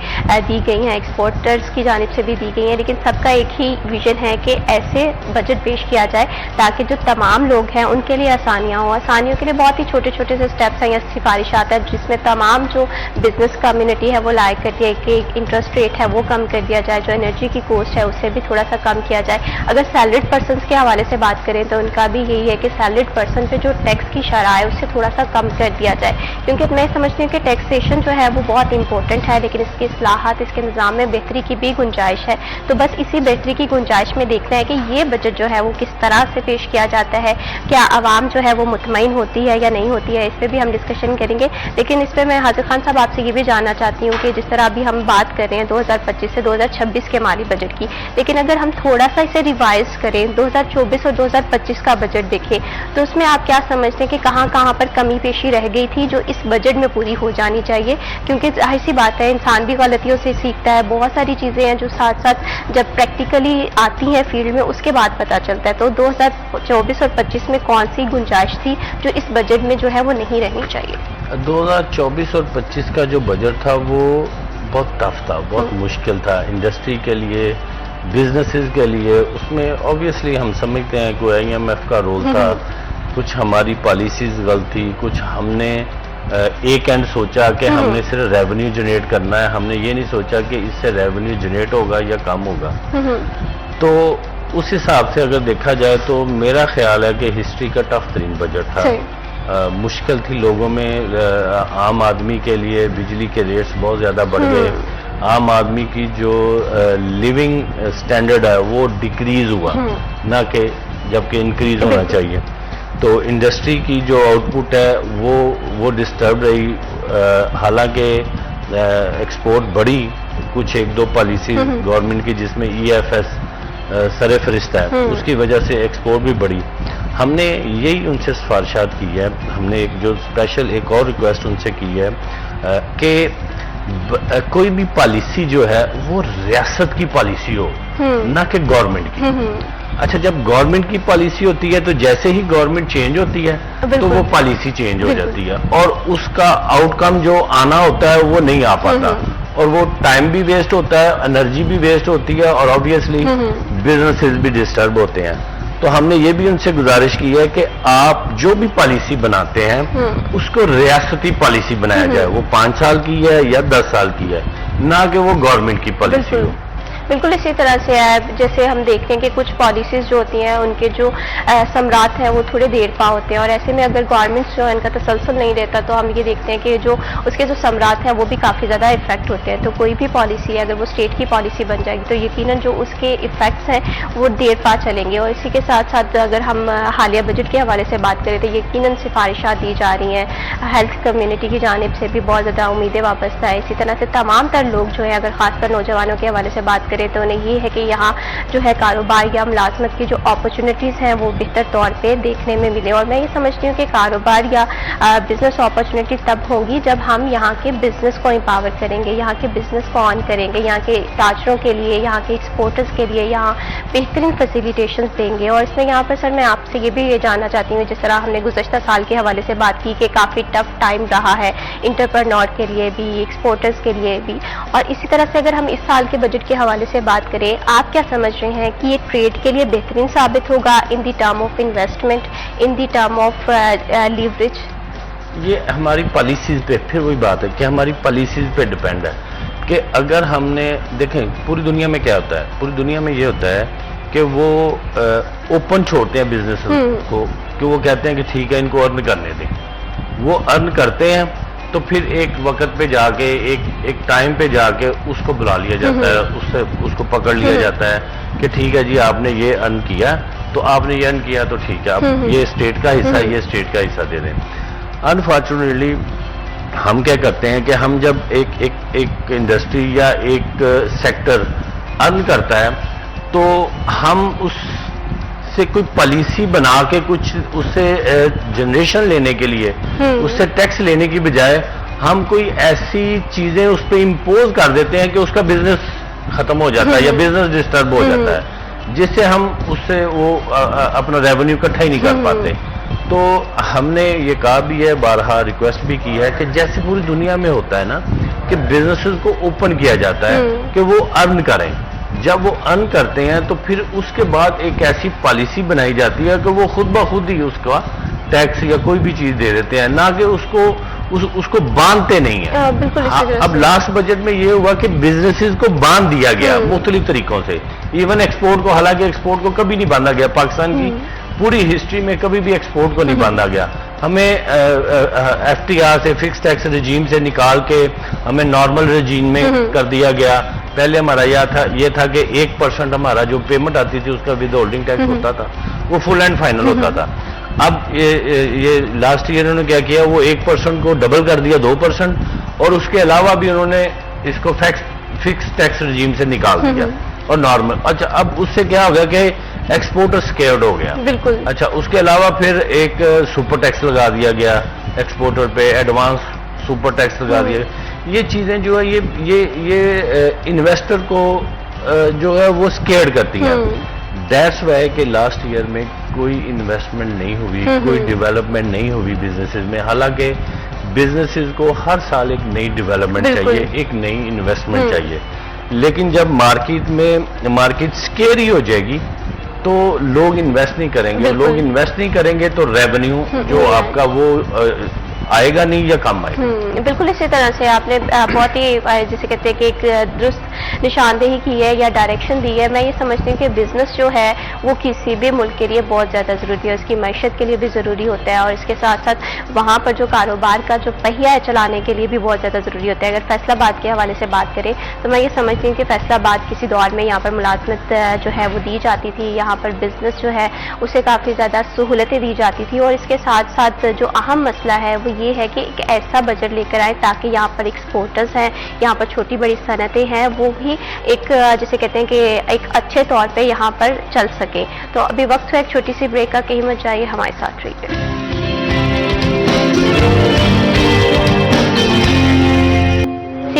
دی گئی ہیں, ایکسپورٹرز کی جانب سے بھی دی گئی ہیں, لیکن سب کا ایک ہی ویژن ہے کہ ایسے بجٹ پیش کیا جائے تاکہ جو تمام لوگ ہیں ان کے لیے آسانیاں ہوں. آسانیوں کے لیے بہت ہی چھوٹے چھوٹے سے سٹیپس ہیں یا سفارشات ہیں جس میں تمام جو بزنس کمیونٹی ہے وہ لائق کرتی ہے کہ انٹرسٹ ریٹ ہے وہ کم کر دیا جائے, جو انرجی کی کوسٹ ہے اسے بھی تھوڑا سا کم کیا جائے. اگر سیلریڈ پرسنس کے حوالے سے بات کریں تو ان کا بھی یہی ہے کہ سیلریڈ پرسن پہ جو ٹیکس کی شرح ہے اسے تھوڑا سا کم کر دیا جائے, کیونکہ میں سمجھتی ہوں کہ ٹیکسیشن جو ہے وہ بہت امپورٹنٹ ہے, لیکن اس کی اصلاحات, اس کے نظام میں بہتری کی بھی گنجائش ہے. تو بس اسی بہتری کی گنجائش میں دیکھنا ہے کہ یہ بجٹ جو ہے وہ کس طرح سے پیش کیا جاتا ہے, کیا عوام جو ہے وہ مطمئن ہوتی ہے یا نہیں ہوتی ہے, اس پہ بھی ہم ڈسکشن کریں گے. لیکن اس پہ میں حاضر خان صاحب آپ سے یہ بھی جاننا چاہتی ہوں کہ جس طرح ابھی ہم بات کر رہے ہیں 2025 سے 2026 کے مالی بجٹ کی, لیکن اگر ہم تھوڑا سا اسے ریوائز کریں 2024 اور 2025 کا بجٹ دیکھیں تو اس میں آپ کیا سمجھتے ہیں کہ کہاں کہاں پر کمی پیشی رہ گئی تھی جو اس بجٹ میں پوری ہو جانی چاہیے؟ کیونکہ ظاہر سی بات ہے انسان بھی غلطیوں سے سیکھتا ہے, بہت ساری چیزیں ہیں جو ساتھ ساتھ جب پریکٹیکلی آتی ہیں فیلڈ میں اس کے بعد پتہ چلتا ہے. تو 2024 اور 25 میں کون سی گنجائش تھی جو اس بجٹ میں جو ہے وہ نہیں رہنی چاہیے؟ 2024 اور 25 کا جو بجٹ تھا وہ بہت ٹف تھا, بہت مشکل تھا انڈسٹری کے لیے, بزنسز کے لیے. اس میں آبویسلی ہم سمجھتے ہیں کہ IMF کا رول تھا, کچھ ہماری پالیسیز غلط تھی, کچھ ہم نے ایک اینڈ سوچا کہ ہم نے صرف ریونیو جنریٹ کرنا ہے, ہم نے یہ نہیں سوچا کہ اس سے ریونیو جنریٹ ہوگا یا کم ہوگا. تو اس حساب سے اگر دیکھا جائے تو میرا خیال ہے کہ ہسٹری کا ٹف ترین بجٹ تھا. مشکل تھی لوگوں میں, عام آدمی کے لیے بجلی کے ریٹس بہت زیادہ بڑھ گئے, عام آدمی کی جو لیونگ سٹینڈرڈ ہے وہ ڈیکریز ہوا نہ کہ جبکہ انکریز ہونا چاہیے. تو انڈسٹری کی جو آؤٹ پٹ ہے وہ ڈسٹرب رہی, حالانکہ ایکسپورٹ بڑھی, کچھ ایک دو پالیسی گورنمنٹ کی جس میں EFS سر فہرست ہے, اس کی وجہ سے ایکسپورٹ بھی بڑھی. ہم نے یہی ان سے سفارشات کی ہے, ہم نے جو اسپیشل ایک اور ریکویسٹ ان سے کی ہے کہ کوئی بھی پالیسی جو ہے وہ ریاست کی پالیسی ہو نہ کہ گورنمنٹ کی. اچھا, جب گورنمنٹ کی پالیسی ہوتی ہے تو جیسے ہی گورنمنٹ چینج ہوتی ہے تو وہ پالیسی چینج ہو جاتی ہے اور اس کا آؤٹ کم جو آنا ہوتا ہے وہ نہیں آ پاتا, اور وہ ٹائم بھی ویسٹ ہوتا ہے, انرجی بھی ویسٹ ہوتی ہے, اور آبویسلی بزنسز بھی ڈسٹرب ہوتے ہیں. تو ہم نے یہ بھی ان سے گزارش کی ہے کہ آپ جو بھی پالیسی بناتے ہیں اس کو ریاستی پالیسی بنایا جائے، وہ 5 سال کی ہے یا 10 سال کی ہے، نہ کہ وہ گورنمنٹ کی پالیسی ہو۔ بالکل اسی طرح سے ہے، جیسے ہم دیکھتے ہیں کہ کچھ پالیسیز جو ہوتی ہیں ان کے جو ثمرات ہیں وہ تھوڑے دیر پا ہوتے ہیں، اور ایسے میں اگر گورنمنٹس جو ہے ان کا تسلسل نہیں رہتا تو ہم یہ دیکھتے ہیں کہ جو اس کے جو ثمرات ہیں وہ بھی کافی زیادہ افیکٹ ہوتے ہیں۔ تو کوئی بھی پالیسی ہے اگر وہ اسٹیٹ کی پالیسی بن جائے گی تو یقیناً جو اس کے افیکٹس ہیں وہ دیر پا چلیں گے۔ اور اسی کے ساتھ ساتھ اگر ہم حالیہ بجٹ کے حوالے سے بات کریں تو یقیناً سفارشات دی جا رہی ہیں، ہیلتھ کمیونٹی کی جانب سے بھی بہت زیادہ امیدیں وابستہ ہے۔ اسی طرح سے تمام تر لوگ جو ہے اگر خاص کر نوجوانوں کے حوالے سے بات کریں تو انہیں یہ ہے کہ یہاں جو ہے کاروبار یا ملازمت کی جو اپرچونٹیز ہیں وہ بہتر طور پہ دیکھنے میں ملے، اور میں یہ سمجھتی ہوں کہ کاروبار یا بزنس اپرچونٹی تب ہوگی جب ہم یہاں کے بزنس کو امپاور کریں گے، یہاں کے بزنس کو آن کریں گے، یہاں کے تاجروں کے لیے، یہاں کے ایکسپورٹرز کے لیے یہاں بہترین فیسیلیٹیشنز دیں گے۔ اور اس میں یہاں پر سر میں آپ سے یہ بھی یہ جاننا چاہتی ہوں، جس طرح ہم نے گزشتہ سال کے حوالے سے بات کی کہ کافی ٹف ٹائم رہا ہے انٹرپرنور کے لیے بھی، ایکسپورٹرز کے لیے بھی، اور اسی طرح سے اگر ہم اس سال کے بجٹ کے حوالے سے بات کریں، آپ کیا سمجھ رہے ہیں کہ یہ ٹریڈ کے لیے بہترین ثابت ہوگا in the term of investment, in the term of leverage? یہ ہماری پالیسیز پہ، پھر وہی بات ہے کہ ہماری پالیسیز پہ ڈیپینڈ ہے کہ اگر ہم نے دیکھیں پوری دنیا میں کیا ہوتا ہے، پوری دنیا میں یہ ہوتا ہے کہ وہ اوپن چھوڑتے ہیں بزنس کو، کہ وہ کہتے ہیں کہ ٹھیک ہے ان کو ارن کرنے دیں، وہ ارن کرتے ہیں تو پھر ایک وقت پہ جا کے ایک ٹائم پہ جا کے اس کو بلا لیا جاتا ہے، اس کو پکڑ لیا جاتا ہے کہ ٹھیک ہے جی آپ نے یہ ارن کیا تو آپ نے یہ ارن کیا تو ٹھیک ہے اب یہ اسٹیٹ کا حصہ، یہ اسٹیٹ کا حصہ دے دیں۔ انفارچونیٹلی ہم کیا کرتے ہیں کہ ہم جب ایک انڈسٹری یا ایک سیکٹر ارن کرتا ہے تو ہم اس سے کوئی پالیسی بنا کے کچھ اس سے جنریشن لینے کے لیے اس سے ٹیکس لینے کی بجائے ہم کوئی ایسی چیزیں اس پہ امپوز کر دیتے ہیں کہ اس کا بزنس ختم ہو جاتا ہے یا بزنس ڈسٹرب ہو جاتا ہے، جس سے ہم اس سے وہ اپنا ریونیو اکٹھا ہی نہیں کر پاتے۔ تو ہم نے یہ کہا بھی ہے، بارہا ریکویسٹ بھی کی ہے کہ جیسے پوری دنیا میں ہوتا ہے نا کہ بزنسز کو اوپن کیا جاتا ہے کہ وہ ارن کریں، جب وہ ارن کرتے ہیں تو پھر اس کے بعد ایک ایسی پالیسی بنائی جاتی ہے کہ وہ خود بخود ہی اس کا ٹیکس یا کوئی بھی چیز دے دیتے ہیں، نہ کہ اس کو باندھتے نہیں ہیں۔ اب لاسٹ بجٹ میں یہ ہوا کہ بزنسز کو باندھ دیا گیا مختلف طریقوں سے، ایون ایکسپورٹ کو، حالانکہ ایکسپورٹ کو کبھی نہیں باندھا گیا، پاکستان کی پوری ہسٹری میں کبھی بھی ایکسپورٹ کو نہیں باندھا گیا، ہمیں ایف ٹی آر سے، فکس ٹیکس رجیم سے نکال کے ہمیں نارمل رجیم میں کر دیا گیا۔ پہلے ہمارا یہ تھا کہ 1% ہمارا جو پیمنٹ آتی تھی اس کا ود ہولڈنگ ٹیکس ہوتا تھا، وہ فل اینڈ فائنل ہوتا تھا۔ اب یہ لاسٹ ایئر انہوں نے کیا کیا، وہ 1% کو ڈبل کر دیا 2%، اور اس کے علاوہ بھی انہوں نے اس کو فکس ٹیکس رجیم سے نکال دیا اور نارمل۔ اچھا اب اس سے کیا ہو گیا کہ ایکسپورٹر سکیئرڈ ہو گیا۔ بالکل۔ اچھا اس کے علاوہ پھر ایک سپر ٹیکس لگا دیا گیا ایکسپورٹر پہ، ایڈوانس سپر ٹیکس لگا دیا۔ یہ چیزیں جو ہے یہ انویسٹر کو جو ہے وہ سکیئرڈ کرتی ہیں۔ دیٹس وائی کہ لاسٹ ایئر میں کوئی انویسٹمنٹ نہیں ہوئی، کوئی ڈیولپمنٹ نہیں ہوئی بزنسز میں، حالانکہ بزنسز کو ہر سال ایک نئی ڈیولپمنٹ چاہیے، ایک نئی انویسٹمنٹ چاہیے، لیکن جب مارکیٹ سکیئر ہی ہو جائے گی تو لوگ انویسٹ نہیں کریں گے، لوگ انویسٹ نہیں کریں گے تو ریونیو جو آپ کا وہ آئے گا نہیں یا کم آئے گا۔ بالکل اسی طرح سے آپ نے بہت ہی جسے کہتے ہیں کہ ایک درست نشاندہی کی ہے یا ڈائریکشن دی ہے۔ میں یہ سمجھتی ہوں کہ بزنس جو ہے وہ کسی بھی ملک کے لیے بہت زیادہ ضروری ہے، اس کی معیشت کے لیے بھی ضروری ہوتا ہے، اور اس کے ساتھ ساتھ وہاں پر جو کاروبار کا جو پہیہ ہے چلانے کے لیے بھی بہت زیادہ ضروری ہوتا ہے۔ اگر فیصل آباد کے حوالے سے بات کریں تو میں یہ سمجھتی ہوں کہ فیصل آباد کسی دور میں یہاں پر ملازمت جو ہے وہ دی جاتی تھی، یہاں پر بزنس جو ہے اسے کافی زیادہ سہولتیں دی جاتی تھی، اور اس کے ساتھ ساتھ جو اہم مسئلہ ہے وہ یہ ہے کہ ایک ایسا بجٹ لے کر آئے تاکہ یہاں پر ایکسپورٹرز ہیں، یہاں پر چھوٹی بڑی صنعتیں ہیں، وہ بھی ایک جسے کہتے ہیں کہ ایک اچھے طور پہ یہاں پر چل سکے۔ تو ابھی وقت ہے ایک چھوٹی سی بریک کا، کہیں مت جائیے، ہمارے ساتھ رہیے۔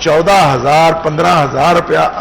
14,000 15,000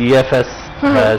EFS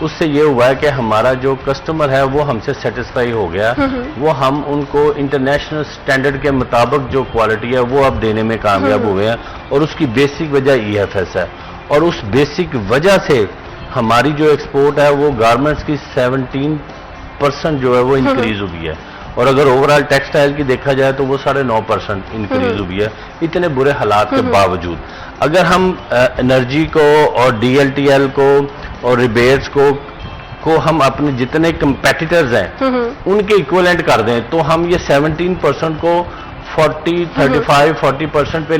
اس سے یہ ہوا ہے کہ ہمارا جو کسٹمر ہے وہ ہم سے سیٹسفائی ہو گیا، وہ ہم ان کو انٹرنیشنل سٹینڈرڈ کے مطابق جو کوالٹی ہے وہ اب دینے میں کامیاب ہوئے ہیں، اور اس کی بیسک وجہ EFS ہے، اور اس بیسک وجہ سے ہماری جو ایکسپورٹ ہے وہ گارمنٹس کی 17% جو ہے وہ انکریز ہوئی ہے، اور اگر اوورال ٹیکسٹائل کی دیکھا جائے تو وہ 9.5% انکریز ہوئی ہے، اتنے برے حالات کے باوجود۔ اگر ہم انرجی کو اور DLTL کو اور ریبیٹس کو ہم اپنے جتنے کمپیٹیٹرز ہیں ان کے ایکویلنٹ کر دیں تو ہم یہ 17% کو 35-40% پہ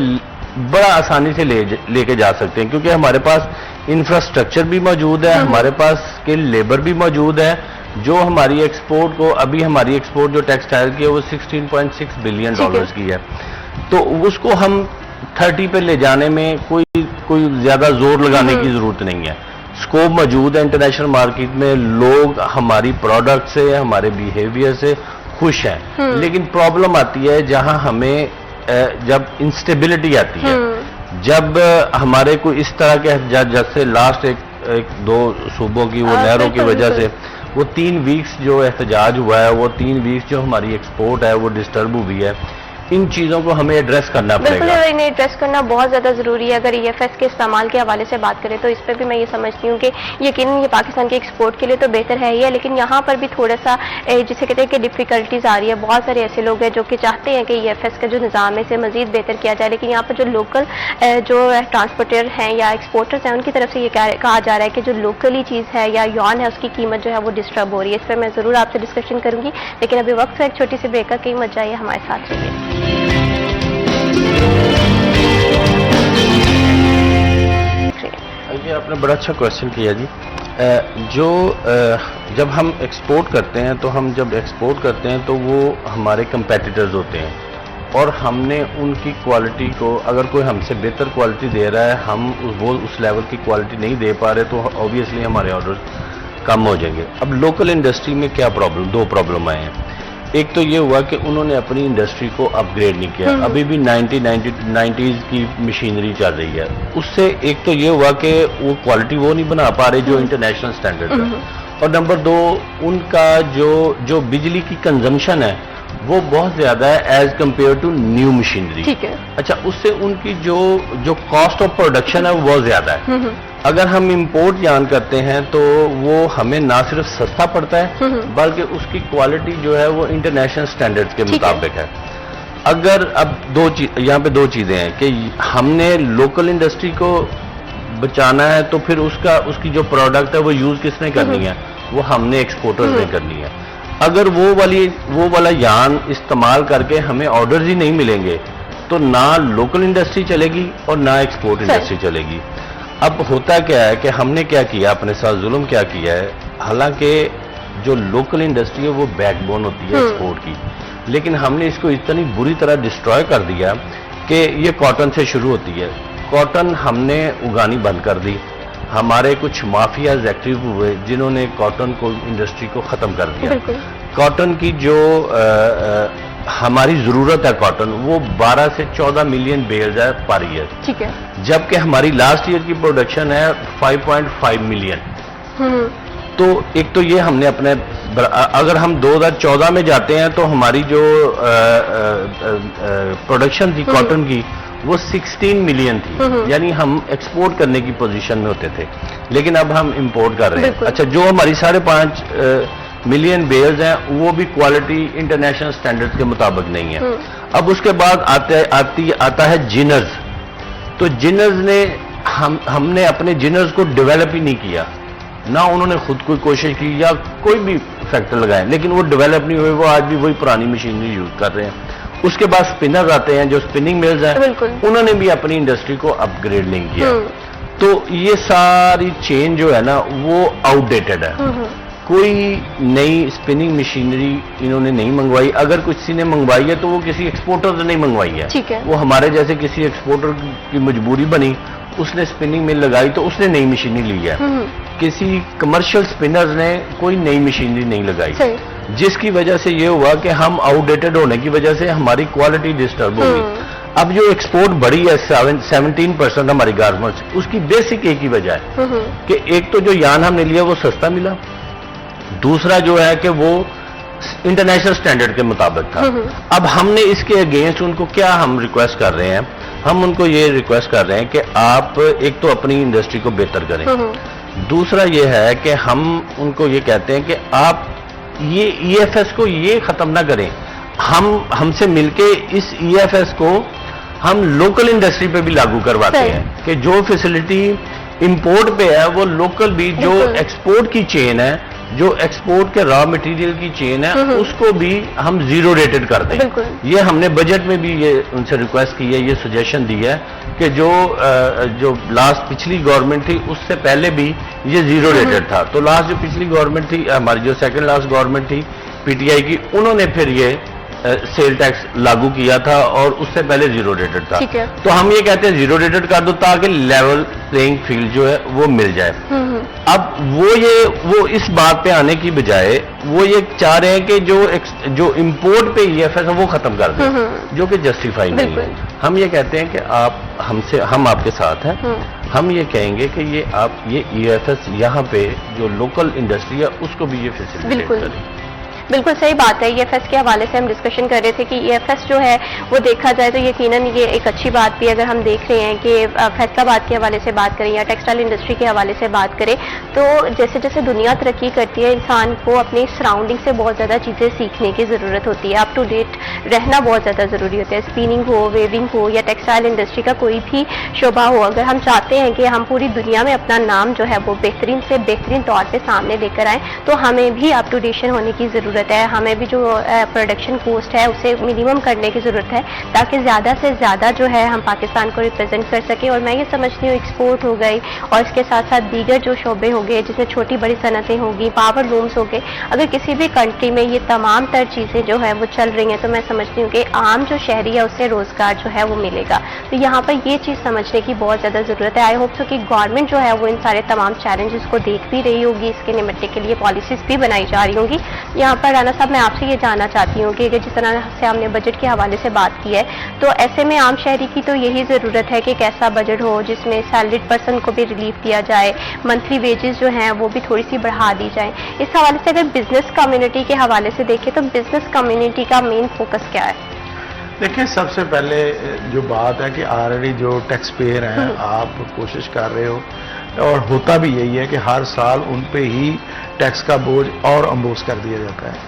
بڑا آسانی سے لے کے جا سکتے ہیں، کیونکہ ہمارے پاس انفراسٹرکچر بھی موجود ہے، ہمارے پاس اسکل لیبر بھی موجود ہے، جو ہماری ایکسپورٹ کو ابھی ہماری ایکسپورٹ جو ٹیکسٹائل کی ہے وہ $16.6 بلین کی ہے، تو اس کو ہم 30 پہ لے جانے میں کوئی زیادہ زور لگانے کی ضرورت نہیں ہے۔ اسکوپ موجود ہے انٹرنیشنل مارکیٹ میں، لوگ ہماری پروڈکٹ سے ہمارے بیہیویئر سے خوش ہیں، لیکن پرابلم آتی ہے جہاں ہمیں جب انسٹیبلٹی آتی ہے، جب ہمارے کوئی اس طرح کے جیسے لاسٹ ایک دو صوبوں کی وہ نہروں کی وجہ سے وہ 3 ویکس جو احتجاج ہوا ہے، وہ 3 ویکس جو ہماری ایکسپورٹ ہے وہ ڈسٹرب ہوئی ہے، ان چیزوں کو ہمیں ایڈریس کرنا پڑے گا۔ بالکل انہیں ایڈریس کرنا بہت زیادہ ضروری ہے۔ اگر EFS کے استعمال کے حوالے سے بات کریں تو اس پہ بھی میں یہ سمجھتی ہوں کہ یقیناً یہ پاکستان کے ایکسپورٹ کے لیے تو بہتر ہے ہی ہے، لیکن یہاں پر بھی تھوڑا سا جسے کہتے ہیں کہ ڈفیکلٹیز آ رہی ہے۔ بہت سارے ایسے لوگ ہیں جو کہ چاہتے ہیں کہ EFS کا جو نظام ہے اسے مزید بہتر کیا جائے، لیکن یہاں پر جو لوکل جو ٹرانسپورٹر ہیں یا ایکسپورٹرز ہیں ان کی طرف سے یہ کہا جا رہا ہے کہ جو لوکلی چیز ہے یا یون ہے اس کی قیمت جو ہے وہ ڈسٹرب ہو رہی ہے۔ اس پر میں ضرور آپ سے ڈسکشن کروں گی، لیکن ابھی وقت ہے ایک چھوٹی سی بریک کا، کہیں مت جائیے، ہمارے ساتھ رہیے۔ یہ آپ نے بڑا اچھا کویشچن کیا جی۔ جب ہم ایکسپورٹ کرتے ہیں تو وہ ہمارے کمپیٹیٹرز ہوتے ہیں، اور ہم نے ان کی کوالٹی کو، اگر کوئی ہم سے بہتر کوالٹی دے رہا ہے، ہم وہ اس لیول کی کوالٹی نہیں دے پا رہے تو اوبیسلی ہمارے آرڈر کم ہو جائیں گے۔ اب لوکل انڈسٹری میں کیا دو پرابلم آئے ہیں۔ ایک تو یہ ہوا کہ انہوں نے اپنی انڈسٹری کو اپ گریڈ نہیں کیا، ابھی بھی 90s کی مشینری چل رہی ہے، اس سے ایک تو یہ ہوا کہ وہ کوالٹی وہ نہیں بنا پا رہے جو انٹرنیشنل سٹینڈرڈ ہے، اور نمبر 2 ان کا جو بجلی کی کنزمپشن ہے وہ بہت زیادہ ہے as compare to new machinery. ٹھیک ہے، اچھا، اس سے ان کی جو کاسٹ آف پروڈکشن ہے وہ بہت زیادہ ہے۔ اگر ہم امپورٹ جان کرتے ہیں تو وہ ہمیں نہ صرف سستا پڑتا ہے بلکہ اس کی کوالٹی جو ہے وہ انٹرنیشنل سٹینڈرڈ کے مطابق ہے۔ اگر اب یہاں پہ 2 چیزیں ہیں کہ ہم نے لوکل انڈسٹری کو بچانا ہے تو پھر اس کی جو پروڈکٹ ہے وہ یوز کس نے کرنی ہے، وہ ہم نے ایکسپورٹرز نے کرنی ہے۔ اگر وہ والا یان استعمال کر کے ہمیں آرڈرز ہی نہیں ملیں گے تو نہ لوکل انڈسٹری چلے گی اور نہ ایکسپورٹ انڈسٹری چلے گی۔ اب ہوتا کیا ہے کہ ہم نے کیا کیا، اپنے ساتھ ظلم کیا کیا ہے، حالانکہ جو لوکل انڈسٹری ہے وہ بیک بون ہوتی ہے ایکسپورٹ کی، لیکن ہم نے اس کو اتنی بری طرح ڈسٹروائے کر دیا کہ یہ کاٹن سے شروع ہوتی ہے۔ کاٹن ہم نے اگانی بند کر دی، ہمارے کچھ مافیاز ایکٹیو ہوئے جنہوں نے کاٹن کو انڈسٹری کو ختم کر دیا۔ کاٹن کی جو ہماری ضرورت ہے کاٹن وہ 12 سے 14 ملین بیلز ہے پر ایئر، ٹھیک ہے، جبکہ ہماری لاسٹ ایئر کی پروڈکشن ہے 5.5 ملین۔ تو ایک تو یہ ہم نے اگر ہم 2014 میں جاتے ہیں تو ہماری جو پروڈکشن تھی کاٹن کی وہ 16 ملین تھی، یعنی ہم ایکسپورٹ کرنے کی پوزیشن میں ہوتے تھے، لیکن اب ہم امپورٹ کر رہے ہیں۔ اچھا، جو ہماری 5.5 ملین بیلز ہیں وہ بھی کوالٹی انٹرنیشنل سٹینڈرڈ کے مطابق نہیں ہے۔ اب اس کے بعد آتا ہے جنرز، تو جنرز نے ہم نے اپنے جنرز کو ڈیولپ ہی نہیں کیا، نہ انہوں نے خود کوئی کوشش کی یا کوئی بھی فیکٹر لگائے، لیکن وہ ڈیولپ نہیں ہوئے، وہ آج بھی وہی پرانی مشینری یوز کر رہے ہیں۔ اس کے بعد اسپنرز آتے ہیں جو اسپننگ میلز ہیں، انہوں نے بھی اپنی انڈسٹری کو اپ گریڈ نہیں کیا، تو یہ ساری چین جو ہے نا وہ آؤٹ ڈیٹڈ ہے۔ کوئی نئی اسپننگ مشینری انہوں نے نہیں منگوائی، اگر کسی نے منگوائی ہے تو وہ کسی ایکسپورٹر سے نہیں منگوائی ہے، وہ ہمارے جیسے کسی ایکسپورٹر کی مجبوری بنی، اس نے اسپننگ مل لگائی تو اس نے نئی مشینری لی ہے۔ کسی کمرشل اسپنرز نے کوئی نئی مشینری نہیں لگائی، جس کی وجہ سے یہ ہوا کہ ہم آؤٹ ڈیٹڈ ہونے کی وجہ سے ہماری کوالٹی ڈسٹرب ہوگی۔ اب جو ایکسپورٹ بڑھی ہے 17% ہماری گارمنٹس، اس کی بیسک ایک ہی وجہ ہے کہ ایک تو جو یان ہم نے لیا وہ سستا ملا، دوسرا جو ہے کہ وہ انٹرنیشنل سٹینڈرڈ کے مطابق تھا۔ اب ہم نے اس کے اگینسٹ ان کو کیا ہم ریکویسٹ کر رہے ہیں، ہم ان کو یہ ریکویسٹ کر رہے ہیں کہ آپ ایک تو اپنی انڈسٹری کو بہتر کریں، دوسرا یہ ہے کہ ہم ان کو یہ کہتے ہیں کہ آپ یہ ای ایف ایس کو یہ ختم نہ کریں، ہم سے مل کے اس ای ایف ایس کو ہم لوکل انڈسٹری پہ بھی لاگو کرواتے ہیں کہ جو فیسلٹی امپورٹ پہ ہے وہ لوکل بھی، جو ایکسپورٹ کی چین ہے، جو ایکسپورٹ کے را مٹیریل کی چین ہے، اس کو بھی ہم زیرو ریٹڈ کر دیں۔ یہ ہم نے بجٹ میں بھی یہ ان سے ریکویسٹ کی ہے، یہ سجیشن دی ہے کہ جو لاسٹ پچھلی گورنمنٹ تھی اس سے پہلے بھی یہ زیرو ریٹڈ تھا، تو لاسٹ جو پچھلی گورنمنٹ تھی، ہماری جو سیکنڈ لاسٹ گورنمنٹ تھی پی ٹی آئی کی، انہوں نے پھر یہ سیل ٹیکس لاگو کیا تھا اور اس سے پہلے زیرو ریٹڈ تھا۔ تو ہم یہ کہتے ہیں زیرو ریٹڈ کر دو تاکہ لیول پلینگ فیلڈ جو ہے وہ مل جائے۔ اب وہ اس بات پہ آنے کی بجائے وہ یہ چاہ رہے ہیں کہ جو امپورٹ پہ ای ایف ایس ہے وہ ختم کر دیں، جو کہ جسٹیفائی نہیں ہے۔ ہم یہ کہتے ہیں کہ ہم آپ کے ساتھ ہیں، ہم یہ کہیں گے کہ یہ ای ایف ایس یہاں پہ جو لوکل انڈسٹری ہے اس کو بھی یہ فیسلٹیٹ کریں۔ بالکل صحیح بات ہے۔ ای ایف ایس کے حوالے سے ہم ڈسکشن کر رہے تھے کہ ای ایف ایس جو ہے وہ دیکھا جائے تو یقیناً یہ ایک اچھی بات بھی، اگر ہم دیکھ رہے ہیں کہ فیصل آباد کے حوالے سے بات کریں یا ٹیکسٹائل انڈسٹری کے حوالے سے بات کریں، تو جیسے جیسے دنیا ترقی کرتی ہے انسان کو اپنی سراؤنڈنگ سے بہت زیادہ چیزیں سیکھنے کی ضرورت ہوتی ہے، اپ ٹو ڈیٹ رہنا بہت زیادہ ضروری ہوتا ہے۔ اسپیننگ ہو، ویونگ ہو یا ٹیکسٹائل انڈسٹری کا کوئی بھی شعبہ ہو، اگر ہم چاہتے ہیں کہ ہم پوری دنیا میں اپنا نام جو ہے وہ بہترین سے بہترین طور پہ سامنے لے کر آئیں، تو ہمیں بھی اپ ٹو ڈیشن ہونے کی ضرورت ہے، ہمیں بھی جو پروڈکشن کوسٹ ہے اسے منیمم کرنے کی ضرورت ہے تاکہ زیادہ سے زیادہ جو ہے ہم پاکستان کو ریپرزینٹ کر سکیں۔ اور میں یہ سمجھتی ہوں ایکسپورٹ ہو گئی اور اس کے ساتھ ساتھ دیگر جو شعبے ہو گئے جس میں چھوٹی بڑی صنعتیں ہوگی، پاور لومس ہو گئے، اگر کسی بھی کنٹری میں یہ تمام تر چیزیں جو ہے وہ چل رہی ہیں تو میں سمجھتی ہوں کہ عام جو شہری ہے اسے روزگار جو ہے وہ ملے گا۔ تو یہاں پر یہ چیز سمجھنے کی بہت زیادہ ضرورت ہے۔ آئی ہوپ سو کہ گورنمنٹ جو ہے وہ ان سارے تمام چیلنجز کو دیکھ بھی رہی ہوگی، اس کے نمٹنے کے لیے پالیسیز بھی بنائی جا رہی ہوں گی۔ یہاں پر رانا صاحب میں آپ سے یہ جاننا چاہتی ہوں کہ جس طرح سے ہم نے بجٹ کے حوالے سے بات کی ہے، تو ایسے میں عام شہری کی تو یہی ضرورت ہے کہ ایک ایسا بجٹ ہو جس میں سیلریڈ پرسن کو بھی ریلیف دیا جائے، منتھلی ویجز جو ہیں وہ بھی تھوڑی سی بڑھا دی جائیں۔ اس حوالے سے اگر بزنس کمیونٹی کے حوالے سے دیکھیں تو بزنس کمیونٹی کا مین فوکس کیا ہے؟ دیکھیں، سب سے پہلے جو بات ہے کہ آلریڈی جو ٹیکس پیئر ہیں آپ کوشش کر رہے ہو اور ہوتا بھی یہی ہے کہ ہر سال ان پہ ہی ٹیکس کا بوجھ اور امبوز کر دیا جاتا ہے۔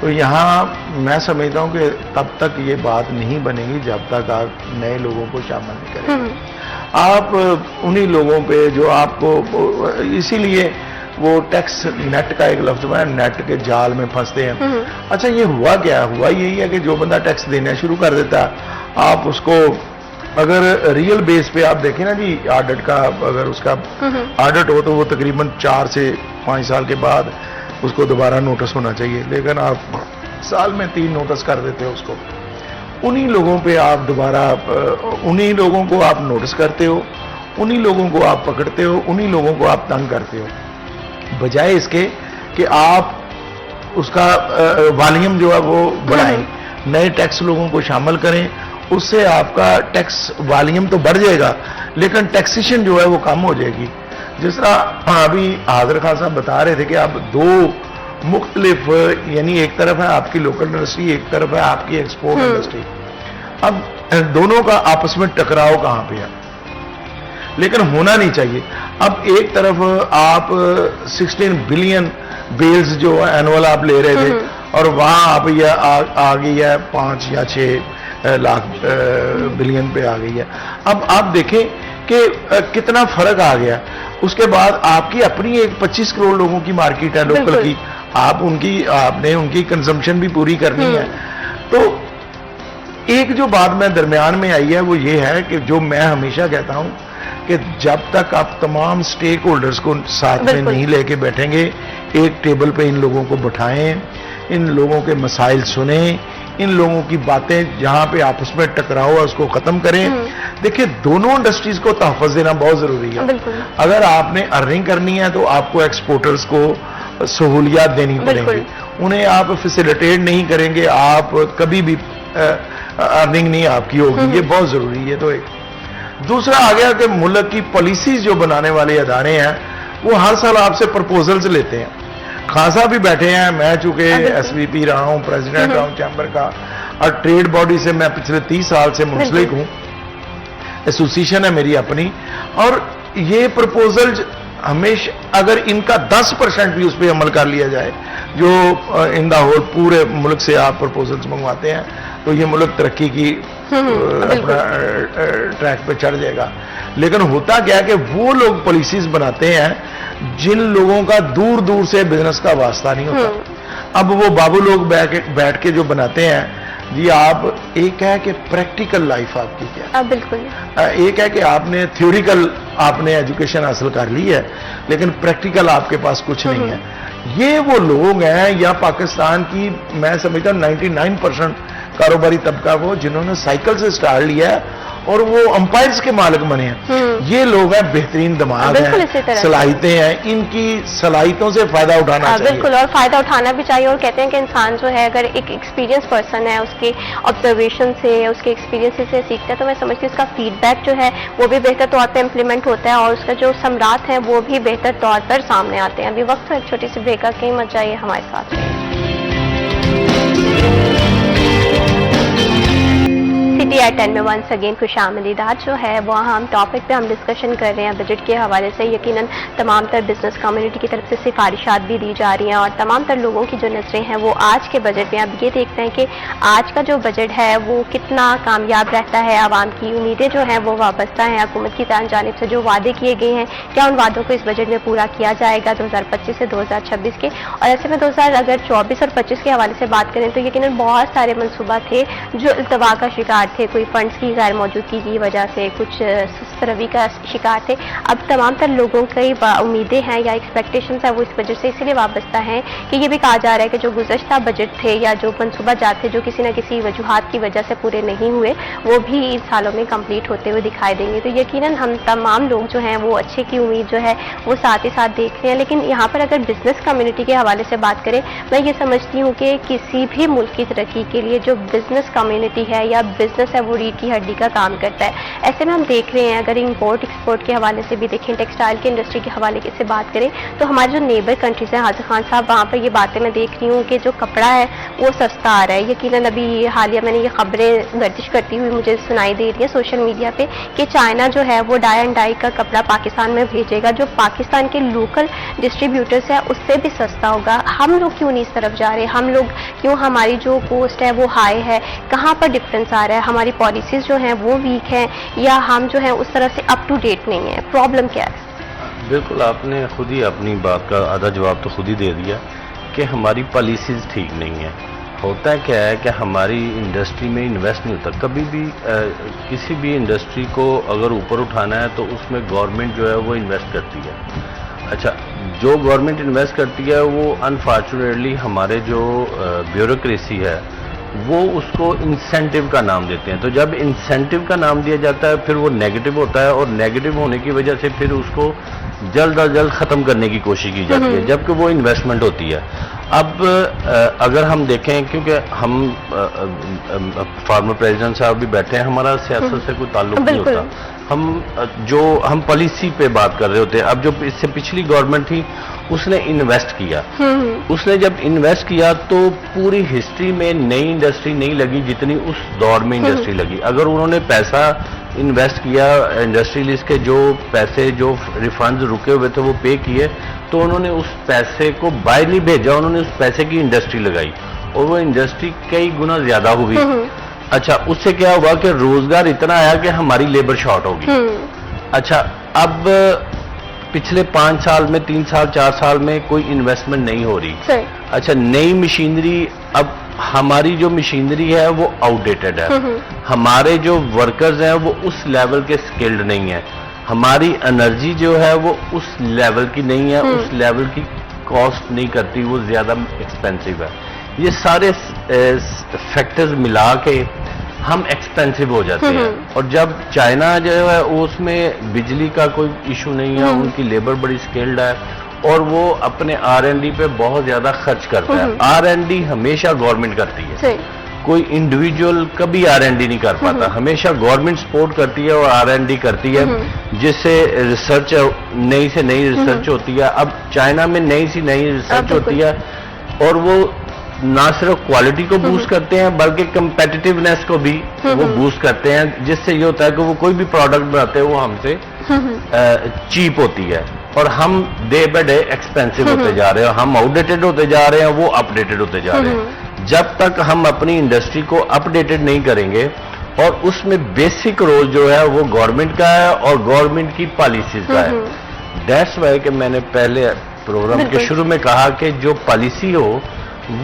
تو یہاں میں سمجھتا ہوں کہ تب تک یہ بات نہیں بنے گی جب تک آپ نئے لوگوں کو شامل نہیں کریں گے۔ آپ انہی لوگوں پہ جو آپ کو، اسی لیے وہ ٹیکس نیٹ کا ایک لفظ ہے، نیٹ کے جال میں پھنستے ہیں۔ اچھا، یہ ہوا کیا؟ ہوا یہی ہے کہ جو بندہ ٹیکس دینا شروع کر دیتا ہے، آپ اس کو اگر ریئل بیس پہ آپ دیکھیں نا جی، آڈٹ کا اگر اس کا آڈٹ ہو تو وہ تقریباً 4 سے 5 سال کے بعد اس کو دوبارہ نوٹس ہونا چاہیے، لیکن آپ سال میں 3 نوٹس کر دیتے ہو اس کو۔ انہی لوگوں پہ آپ دوبارہ انہی لوگوں کو آپ نوٹس کرتے ہو، انہی لوگوں کو آپ پکڑتے ہو، انہی لوگوں کو آپ تنگ کرتے ہو، بجائے اس کے کہ آپ اس کا والیوم جو ہے وہ بڑھائیں، نئے ٹیکس لوگوں کو شامل کریں۔ اس سے آپ کا ٹیکس والیوم تو بڑھ جائے گا لیکن ٹیکسیشن جو ہے وہ کم ہو جائے گی۔ جس طرح ابھی حاضر خان صاحب بتا رہے تھے کہ آپ 2 مختلف، یعنی ایک طرف ہے آپ کی لوکل انڈسٹری، ایک طرف ہے آپ کی ایکسپورٹ انڈسٹری، اب دونوں کا آپس میں ٹکراؤ کہاں پہ ہے؟ لیکن ہونا نہیں چاہیے۔ اب ایک طرف آپ 16 بلین بیلز جو اینول آپ لے رہے تھے اور وہاں آپ یہ آ گئی ہے 5 یا 6 لاکھ بلین پہ آ گئی ہے۔ اب آپ دیکھیں کہ کتنا فرق آ گیا۔ اس کے بعد آپ کی اپنی ایک 25 کروڑ لوگوں کی مارکیٹ ہے لوکل کی، آپ نے ان کی کنزمپشن بھی پوری کرنی ہے۔ تو ایک جو بات میں درمیان میں آئی ہے وہ یہ ہے کہ جو میں ہمیشہ کہتا ہوں کہ جب تک آپ تمام سٹیک ہولڈرز کو ساتھ میں نہیں لے کے بیٹھیں گے، ایک ٹیبل پہ ان لوگوں کو بٹھائیں، ان لوگوں کے مسائل سنیں، ان لوگوں کی باتیں جہاں پہ آپس میں ٹکراؤ ہے اس کو ختم کریں۔ دیکھیں، دونوں انڈسٹریز کو تحفظ دینا بہت ضروری ہے۔ اگر آپ نے ارننگ کرنی ہے تو آپ کو ایکسپورٹرز کو سہولیات دینی پڑیں گی، انہیں آپ فیسیلیٹیٹ نہیں کریں گے، آپ کبھی بھی ارننگ نہیں آپ کی ہوگی. یہ بہت ضروری ہے. تو ایک دوسرا آ گیا کہ ملک کی پالیسیز جو بنانے والے ادارے ہیں وہ ہر سال آپ سے پرپوزلز لیتے ہیں. خان صاحب بھی بیٹھے ہیں, میں چونکہ ایس وی پی رہا ہوں, پریزیڈنٹ رہا ہوں چیمبر کا, اور ٹریڈ باڈی سے میں پچھلے 30 سال سے منسلک ہوں, ایسوسیشن ہے میری اپنی. اور یہ پرپوزل ہمیشہ اگر ان کا 10% بھی اس پہ عمل کر لیا جائے, جو ان دا ہول پورے ملک سے آپ پرپوزلز منگواتے ہیں, تو یہ ملک ترقی کی اپنا ٹریک پہ چڑھ جائے گا. لیکن ہوتا کیا کہ وہ لوگ پالیسیز بناتے ہیں جن لوگوں کا دور دور سے بزنس کا واسطہ نہیں ہوتا. اب وہ بابو لوگ بیٹھ کے جو بناتے ہیں, جی آپ ایک ہے کہ پریکٹیکل لائف آپ کی کیا ہے, بالکل. ایک ہے کہ آپ نے تھیوریکل آپ نے ایجوکیشن حاصل کر لی ہے لیکن پریکٹیکل آپ کے پاس کچھ نہیں ہے. یہ وہ لوگ ہیں یا پاکستان کی میں سمجھتا ہوں 99% کاروباری طبقہ وہ جنہوں نے سائیکل سے سٹارٹ لیا ہے اور وہ امپائرز کے مالک بنے ہیں. یہ لوگ ہیں بہترین دماغ ہیں, صلاحیتیں ہیں, ان کی صلاحیتوں سے فائدہ اٹھانا چاہیے. بالکل, اور فائدہ اٹھانا بھی چاہیے. اور کہتے ہیں کہ انسان جو ہے اگر ایک ایکسپیرینس پرسن ہے, اس کے آبزرویشن سے, اس کے ایکسپیرینس سے سیکھتا ہے, تو میں سمجھتی ہوں اس کا فیڈ بیک جو ہے وہ بھی بہتر طور پہ امپلیمنٹ ہوتا ہے اور اس کا جو ثمرات ہیں وہ بھی بہتر طور پر سامنے آتے ہیں. ابھی وقت ایک چھوٹی سی بریک کا, کہیں مت جائیے, ہمارے ساتھ سٹی ایٹ 10 میں ونس اگین خوش آمدید. آج جو ہے وہ ہم ٹاپک پہ ہم ڈسکشن کر رہے ہیں بجٹ کے حوالے سے. یقیناً تمام تر بزنس کمیونٹی کی طرف سے سفارشات بھی دی جا رہی ہیں اور تمام تر لوگوں کی جو نظریں ہیں وہ آج کے بجٹ میں اب یہ دیکھتے ہیں کہ آج کا جو بجٹ ہے وہ کتنا کامیاب رہتا ہے. عوام کی امیدیں جو ہیں وہ وابستہ ہیں حکومت کی جانب سے, جو وعدے کیے گئے ہیں کیا ان وعدوں کو اس بجٹ میں پورا کیا جائے گا 2025 سے 2026 کے. اور ایسے میں 2024 اور 25 کے حوالے سے بات کریں تو یقیناً بہت سارے منصوبہ تھے جو التوا کا شکار تھے. کوئی فنڈز کی غیر موجودگی کی وجہ سے, کچھ سست روی کا شکار تھے. اب تمام تر لوگوں کی امیدیں ہیں یا ایکسپیکٹیشنز ہیں وہ اس بجٹ سے اس لیے وابستہ ہیں کہ یہ بھی کہا جا رہا ہے کہ جو گزشتہ بجٹ تھے یا جو منصوبہ جات تھے جو کسی نہ کسی وجوہات کی وجہ سے پورے نہیں ہوئے, وہ بھی ان سالوں میں کمپلیٹ ہوتے ہوئے دکھائی دیں گے. تو یقیناً ہم تمام لوگ جو ہیں وہ اچھے کی امید جو ہے وہ ساتھ ہی ساتھ دیکھ رہے ہیں. لیکن یہاں پر اگر بزنس کمیونٹی کے حوالے سے بات کریں, میں یہ سمجھتی ہوں کہ کسی بھی ملک کی ترقی کے لیے جو بزنس کمیونٹی ہے یا بزنس ہے وہ ریڑھ کی ہڈی کا کام کرتا ہے. ایسے میں ہم دیکھ رہے ہیں اگر امپورٹ ایکسپورٹ کے حوالے سے بھی دیکھیں, ٹیکسٹائل کی انڈسٹری کے حوالے سے بات کریں تو ہمارے جو نیبر کنٹریز ہیں, حاضر خان صاحب وہاں پر یہ باتیں میں دیکھ رہی ہوں کہ جو کپڑا ہے وہ سستا آ رہا ہے. یقیناً ابھی حالیہ میں نے یہ خبریں گردش کرتی ہوئی مجھے سنائی دے رہی ہیں سوشل میڈیا پہ کہ چائنا جو ہے وہ ڈائی اینڈ ڈائی کا کپڑا پاکستان میں بھیجے گا جو پاکستان کے لوکل ڈسٹریبیوٹرز ہیں اس سے بھی سستا ہوگا. ہم لوگ کیوں نہیں اس طرف جا رہے, ہم لوگ کیوں, ہماری جو کوسٹ ہے وہ ہائی ہے, کہاں پر ڈفرینس آ رہا ہے, ہماری پالیسیز جو ہیں وہ ویک ہیں یا ہم جو ہیں اس طرح سے اپ ٹو ڈیٹ نہیں ہیں, پرابلم کیا ہے؟ بالکل, آپ نے خود ہی اپنی بات کا آدھا جواب تو خود ہی دے دیا کہ ہماری پالیسیز ٹھیک نہیں ہیں. ہوتا کیا ہے کہ ہماری انڈسٹری میں انویسٹ نہیں ہوتا. کبھی بھی کسی بھی انڈسٹری کو اگر اوپر اٹھانا ہے تو اس میں گورنمنٹ جو ہے وہ انویسٹ کرتی ہے. اچھا, جو گورنمنٹ انویسٹ کرتی ہے وہ انفارچونیٹلی ہمارے جو بیوروکریسی ہے وہ اس کو انسینٹیو کا نام دیتے ہیں. تو جب انسینٹیو کا نام دیا جاتا ہے پھر وہ نیگیٹو ہوتا ہے اور نیگیٹو ہونے کی وجہ سے پھر اس کو جلد از جلد ختم کرنے کی کوشش کی جاتی ہے جبکہ وہ انویسٹمنٹ ہوتی ہے. اب اگر ہم دیکھیں, کیونکہ ہم فارمر پریزیڈنٹ صاحب بھی بیٹھے ہیں, ہمارا سیاست سے کوئی تعلق نہیں ہوتا, ہم پالیسی پہ بات کر رہے ہوتے ہیں. اب جو اس سے پچھلی گورنمنٹ تھی اس نے انویسٹ کیا, اس نے جب انویسٹ کیا تو پوری ہسٹری میں نئی انڈسٹری نہیں لگی جتنی اس دور میں انڈسٹری لگی. اگر انہوں نے پیسہ انویسٹ کیا, انڈسٹریلسٹ کے جو پیسے جو ریفنڈز رکے ہوئے تھے وہ پے کیے, تو انہوں نے اس پیسے کو باہر نہیں بھیجا, انہوں نے اس پیسے کی انڈسٹری لگائی اور وہ انڈسٹری کئی گنا زیادہ ہوئی. اچھا, اس سے کیا ہوا کہ روزگار اتنا آیا کہ ہماری لیبر شارٹ ہوگی. اچھا, اب پچھلے 5 سال میں 3 سال 4 سال میں کوئی انویسٹمنٹ نہیں ہو رہی. اچھا, نئی مشینری, اب ہماری جو مشینری ہے وہ آؤٹ ڈیٹڈ ہے, ہمارے جو ورکرز ہیں وہ اس لیول کے سکلڈ نہیں ہیں, ہماری انرجی جو ہے وہ اس لیول کی نہیں ہے, اس لیول کی کاسٹ نہیں کرتی, وہ زیادہ ایکسپینسو ہے. یہ سارے فیکٹرز ملا کے ہم ایکسپینسو ہو جاتے ہیں. اور جب چائنا جو ہے اس میں بجلی کا کوئی ایشو نہیں ہے, ان کی لیبر بڑی سکلڈ ہے اور وہ اپنے R&D پہ بہت زیادہ خرچ کرتا ہے. R&D ہمیشہ گورنمنٹ کرتی ہے, کوئی انڈیویجول کبھی R&D نہیں کر پاتا. ہمیشہ گورنمنٹ سپورٹ کرتی ہے اور R&D کرتی ہے, جس سے ریسرچ نئی سے نئی ریسرچ ہوتی ہے. اب چائنا میں نئی سی نئی ریسرچ ہوتی ہے اور وہ نہ صرف کوالٹی کو بوسٹ کرتے ہیں بلکہ کمپیٹیٹیونیس کو بھی وہ بوسٹ کرتے ہیں, جس سے یہ ہوتا ہے کہ وہ کوئی بھی پروڈکٹ بناتے ہیں وہ ہم سے چیپ ہوتی ہے اور ہم ڈے بائی ڈے ایکسپینسو ہوتے جا رہے ہیں, ہم آؤٹ ڈیٹڈ ہوتے جا رہے ہیں, وہ اپ ڈیٹڈ ہوتے جا رہے ہیں. جب تک ہم اپنی انڈسٹری کو اپ ڈیٹڈ نہیں کریں گے, اور اس میں بیسک رول جو ہے وہ گورنمنٹ کا ہے اور گورنمنٹ کی پالیسیز کا ہے. دیٹس وائی کہ میں نے پہلے پروگرام کے شروع میں کہا کہ جو پالیسی ہو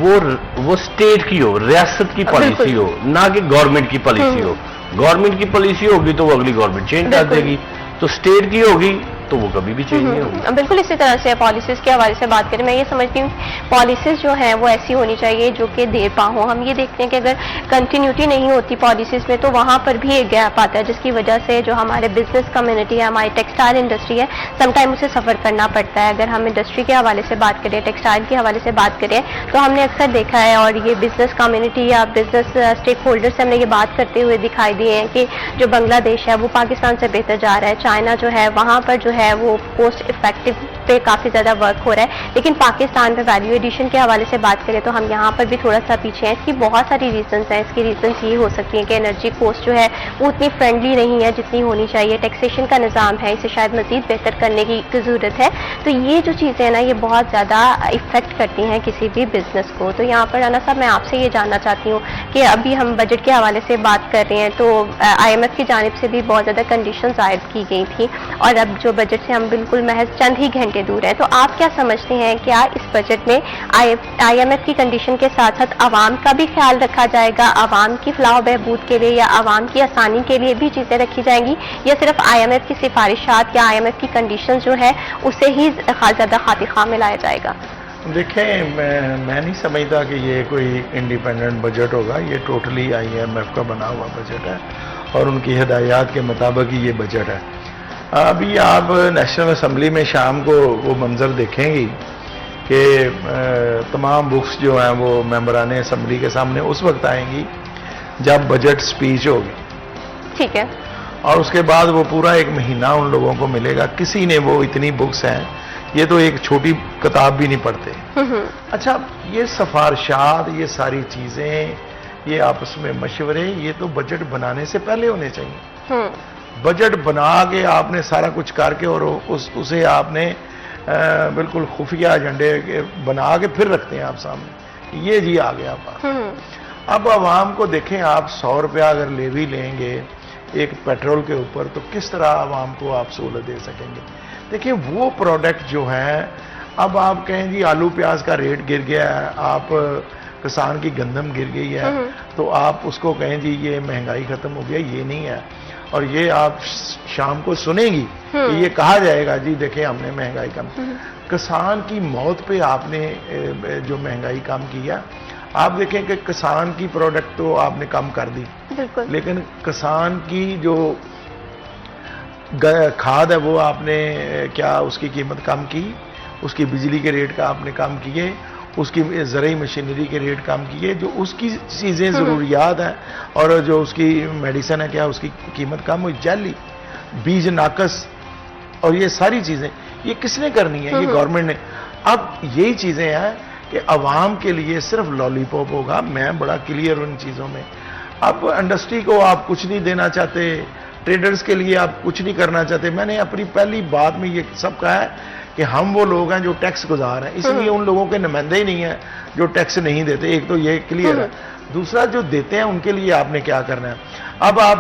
وہ اسٹیٹ کی ہو, ریاست کی پالیسی ہو, نہ کہ گورنمنٹ کی پالیسی ہو. گورنمنٹ کی پالیسی ہوگی تو وہ اگلی گورنمنٹ چینج کر دے گی, تو اسٹیٹ کی ہوگی تو وہ کبھی بھی چینج نہیں ہوگی. بالکل اسی طرح سے پالیسیز کے حوالے سے بات کریں, میں یہ سمجھتی ہوں پالیسیز جو ہیں وہ ایسی ہونی چاہیے جو کہ دیر پا ہوں. ہم یہ دیکھتے ہیں کہ اگر کنٹینیوٹی نہیں ہوتی پالیسیز میں تو وہاں پر بھی ایک گیپ آتا ہے, جس کی وجہ سے جو ہمارے بزنس کمیونٹی ہے, ہماری ٹیکسٹائل انڈسٹری ہے, سم ٹائم اسے سفر کرنا پڑتا ہے. اگر ہم انڈسٹری کے حوالے سے بات کریں, ٹیکسٹائل کے حوالے سے بات کریں, تو ہم نے اکثر دیکھا ہے اور یہ بزنس کمیونٹی یا بزنس اسٹیک ہولڈر سے ہم نے یہ بات کرتے ہوئے دکھائی دی ہے کہ جو بنگلہ دیش ہے وہ پاکستان سے بہتر جا رہا ہے. چائنا جو ہے وہاں پر جو ہے وہ کوسٹ افیکٹو پہ کافی زیادہ ورک ہو رہا ہے, لیکن پاکستان میں ویلیو ایڈیشن کے حوالے سے بات کریں تو ہم یہاں پر بھی تھوڑا سا پیچھے ہیں. اس کی بہت ساری ریزنس ہیں. اس کی ریزنس یہ ہو سکتی ہیں کہ انرجی کوسٹ جو ہے وہ اتنی فرینڈلی نہیں ہے جتنی ہونی چاہیے. ٹیکسیشن کا نظام ہے, اسے شاید مزید بہتر کرنے کی ضرورت ہے. تو یہ جو چیزیں ہیں نا یہ بہت زیادہ افیکٹ کرتی ہیں کسی بھی بزنس کو. تو یہاں پر رانا صاحب میں آپ سے یہ جاننا چاہتی ہوں کہ ابھی ہم بجٹ کے حوالے سے بات کر رہے ہیں تو IMF کی جانب سے بھی بہت زیادہ کنڈیشنز عائد کی گئی تھیں, اور اب جو بجٹ سے ہم بالکل محض چند ہی گھنٹے دور ہیں. تو آپ کیا سمجھتے ہیں, کیا اس بجٹ میں IMF کی کنڈیشن کے ساتھ ساتھ عوام کا بھی خیال رکھا جائے گا, عوام کی فلاح و بہبود کے لیے یا عوام کی آسانی کے لیے بھی چیزیں رکھی جائیں گی, یا صرف IMF کی سفارشات یا IMF کی کنڈیشن جو ہے اسے ہی زیادہ خاطر خواہ میں لایا جائے گا؟ دیکھیں میں نہیں سمجھتا کہ یہ کوئی انڈیپینڈنٹ بجٹ ہوگا. یہ ٹوٹلی IMF کا بنا ہوا بجٹ ہے اور ان کی ہدایات کے مطابق ہی یہ بجٹ ہے. ابھی آپ نیشنل اسمبلی میں شام کو وہ منظر دیکھیں گی کہ تمام بکس جو ہیں وہ ممبران اسمبلی کے سامنے اس وقت آئیں گی جب بجٹ سپیچ ہوگی. ٹھیک ہے. اور اس کے بعد وہ پورا ایک مہینہ ان لوگوں کو ملے گا. کسی نے وہ اتنی بکس ہیں, یہ تو ایک چھوٹی کتاب بھی نہیں پڑھتے. اچھا, یہ سفارشات, یہ ساری چیزیں, یہ آپس میں مشورے, یہ تو بجٹ بنانے سے پہلے ہونے چاہیے. بجٹ بنا کے آپ نے سارا کچھ کر کے اور اسے آپ نے بالکل خفیہ ایجنڈے بنا کے پھر رکھتے ہیں آپ سامنے, یہ جی آ گیا بات. اب عوام کو دیکھیں, آپ 100 روپیہ اگر لیوی لیں گے ایک پیٹرول کے اوپر تو کس طرح عوام کو آپ سہولت دے سکیں گے؟ دیکھیں وہ پروڈکٹ جو ہیں, اب آپ کہیں جی آلو پیاز کا ریٹ گر گیا ہے, آپ کسان کی گندم گر گئی ہے, تو آپ اس کو کہیں جی یہ مہنگائی ختم ہو گیا. یہ نہیں ہے. اور یہ آپ شام کو سنیں گی کہ یہ کہا جائے گا جی دیکھیں ہم نے مہنگائی کم. کسان کی موت پہ آپ نے جو مہنگائی کم کیا, آپ دیکھیں کہ کسان کی پروڈکٹ تو آپ نے کم کر دی, لیکن کسان کی جو کھاد ہے وہ آپ نے کیا اس کی قیمت کم کی, اس کی بجلی کے ریٹ کا آپ نے کم کیے, اس کی زرعی مشینری کے ریٹ کم کیے, جو اس کی چیزیں ضروریات ہیں اور جو اس کی میڈیسن ہے کیا اس کی قیمت کم ہوئی. جیلی, بیج ناقص, اور یہ ساری چیزیں یہ کس نے کرنی ہے؟ یہ گورنمنٹ نے. اب یہی چیزیں ہیں کہ عوام کے لیے صرف لالی پاپ ہوگا. میں بڑا کلیئر ان چیزوں میں. اب انڈسٹری کو آپ کچھ نہیں دینا چاہتے, ٹریڈرز کے لیے آپ کچھ نہیں کرنا چاہتے. میں نے اپنی پہلی بات میں یہ سب کہا ہے کہ ہم وہ لوگ ہیں جو ٹیکس گزار ہیں, اس لیے ان لوگوں کے نمائندے ہی نہیں ہیں جو ٹیکس نہیں دیتے. ایک تو یہ کلیئر ہے. دوسرا, جو دیتے ہیں ان کے لیے آپ نے کیا کرنا ہے. اب آپ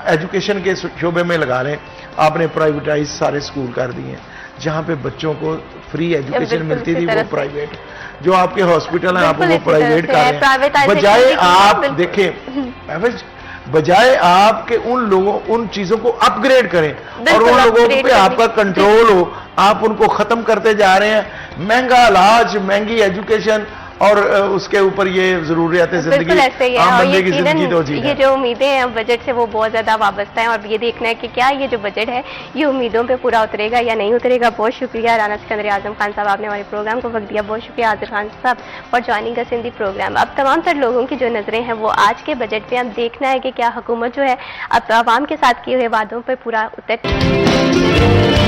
ایجوکیشن کے شعبے میں لگا رہے ہیں, آپ نے پرائیویٹائز سارے سکول کر دیے ہیں. جہاں پہ بچوں کو فری ایجوکیشن ملتی تھی وہ پرائیویٹ, جو آپ کے ہاسپٹل ہیں آپ وہ پرائیویٹ کر رہے ہیں. بجائے آپ دیکھیں, بجائے آپ کے ان لوگوں ان چیزوں کو اپ گریڈ کریں اور ان لوگوں پہ آپ کا کنٹرول ہو, آپ ان کو ختم کرتے جا رہے ہیں. مہنگا علاج, مہنگی ایجوکیشن, اور اس کے اوپر یہ ضروریات زندگی بالکل ایسے ہی ہے، عام اور بندے کی یقیناً زندگی توجیہ یہ ہے۔ جو امیدیں ہیں بجٹ سے وہ بہت زیادہ وابستہ ہیں، اور یہ دیکھنا ہے کہ کیا یہ جو بجٹ ہے یہ امیدوں پہ پورا اترے گا یا نہیں اترے گا۔ بہت شکریہ رانا سکندر اعظم خان صاحب، آپ نے ہمارے پروگرام کو وقت دیا۔ بہت شکریہ عادل خان صاحب فار جوائننگ اس ان دی پروگرام۔ اب تمام تر لوگوں کی جو نظریں ہیں وہ آج کے بجٹ پہ، اب دیکھنا ہے کہ کیا حکومت جو ہے اب عوام کے ساتھ کیے ہوئے وعدوں پہ پورا اتر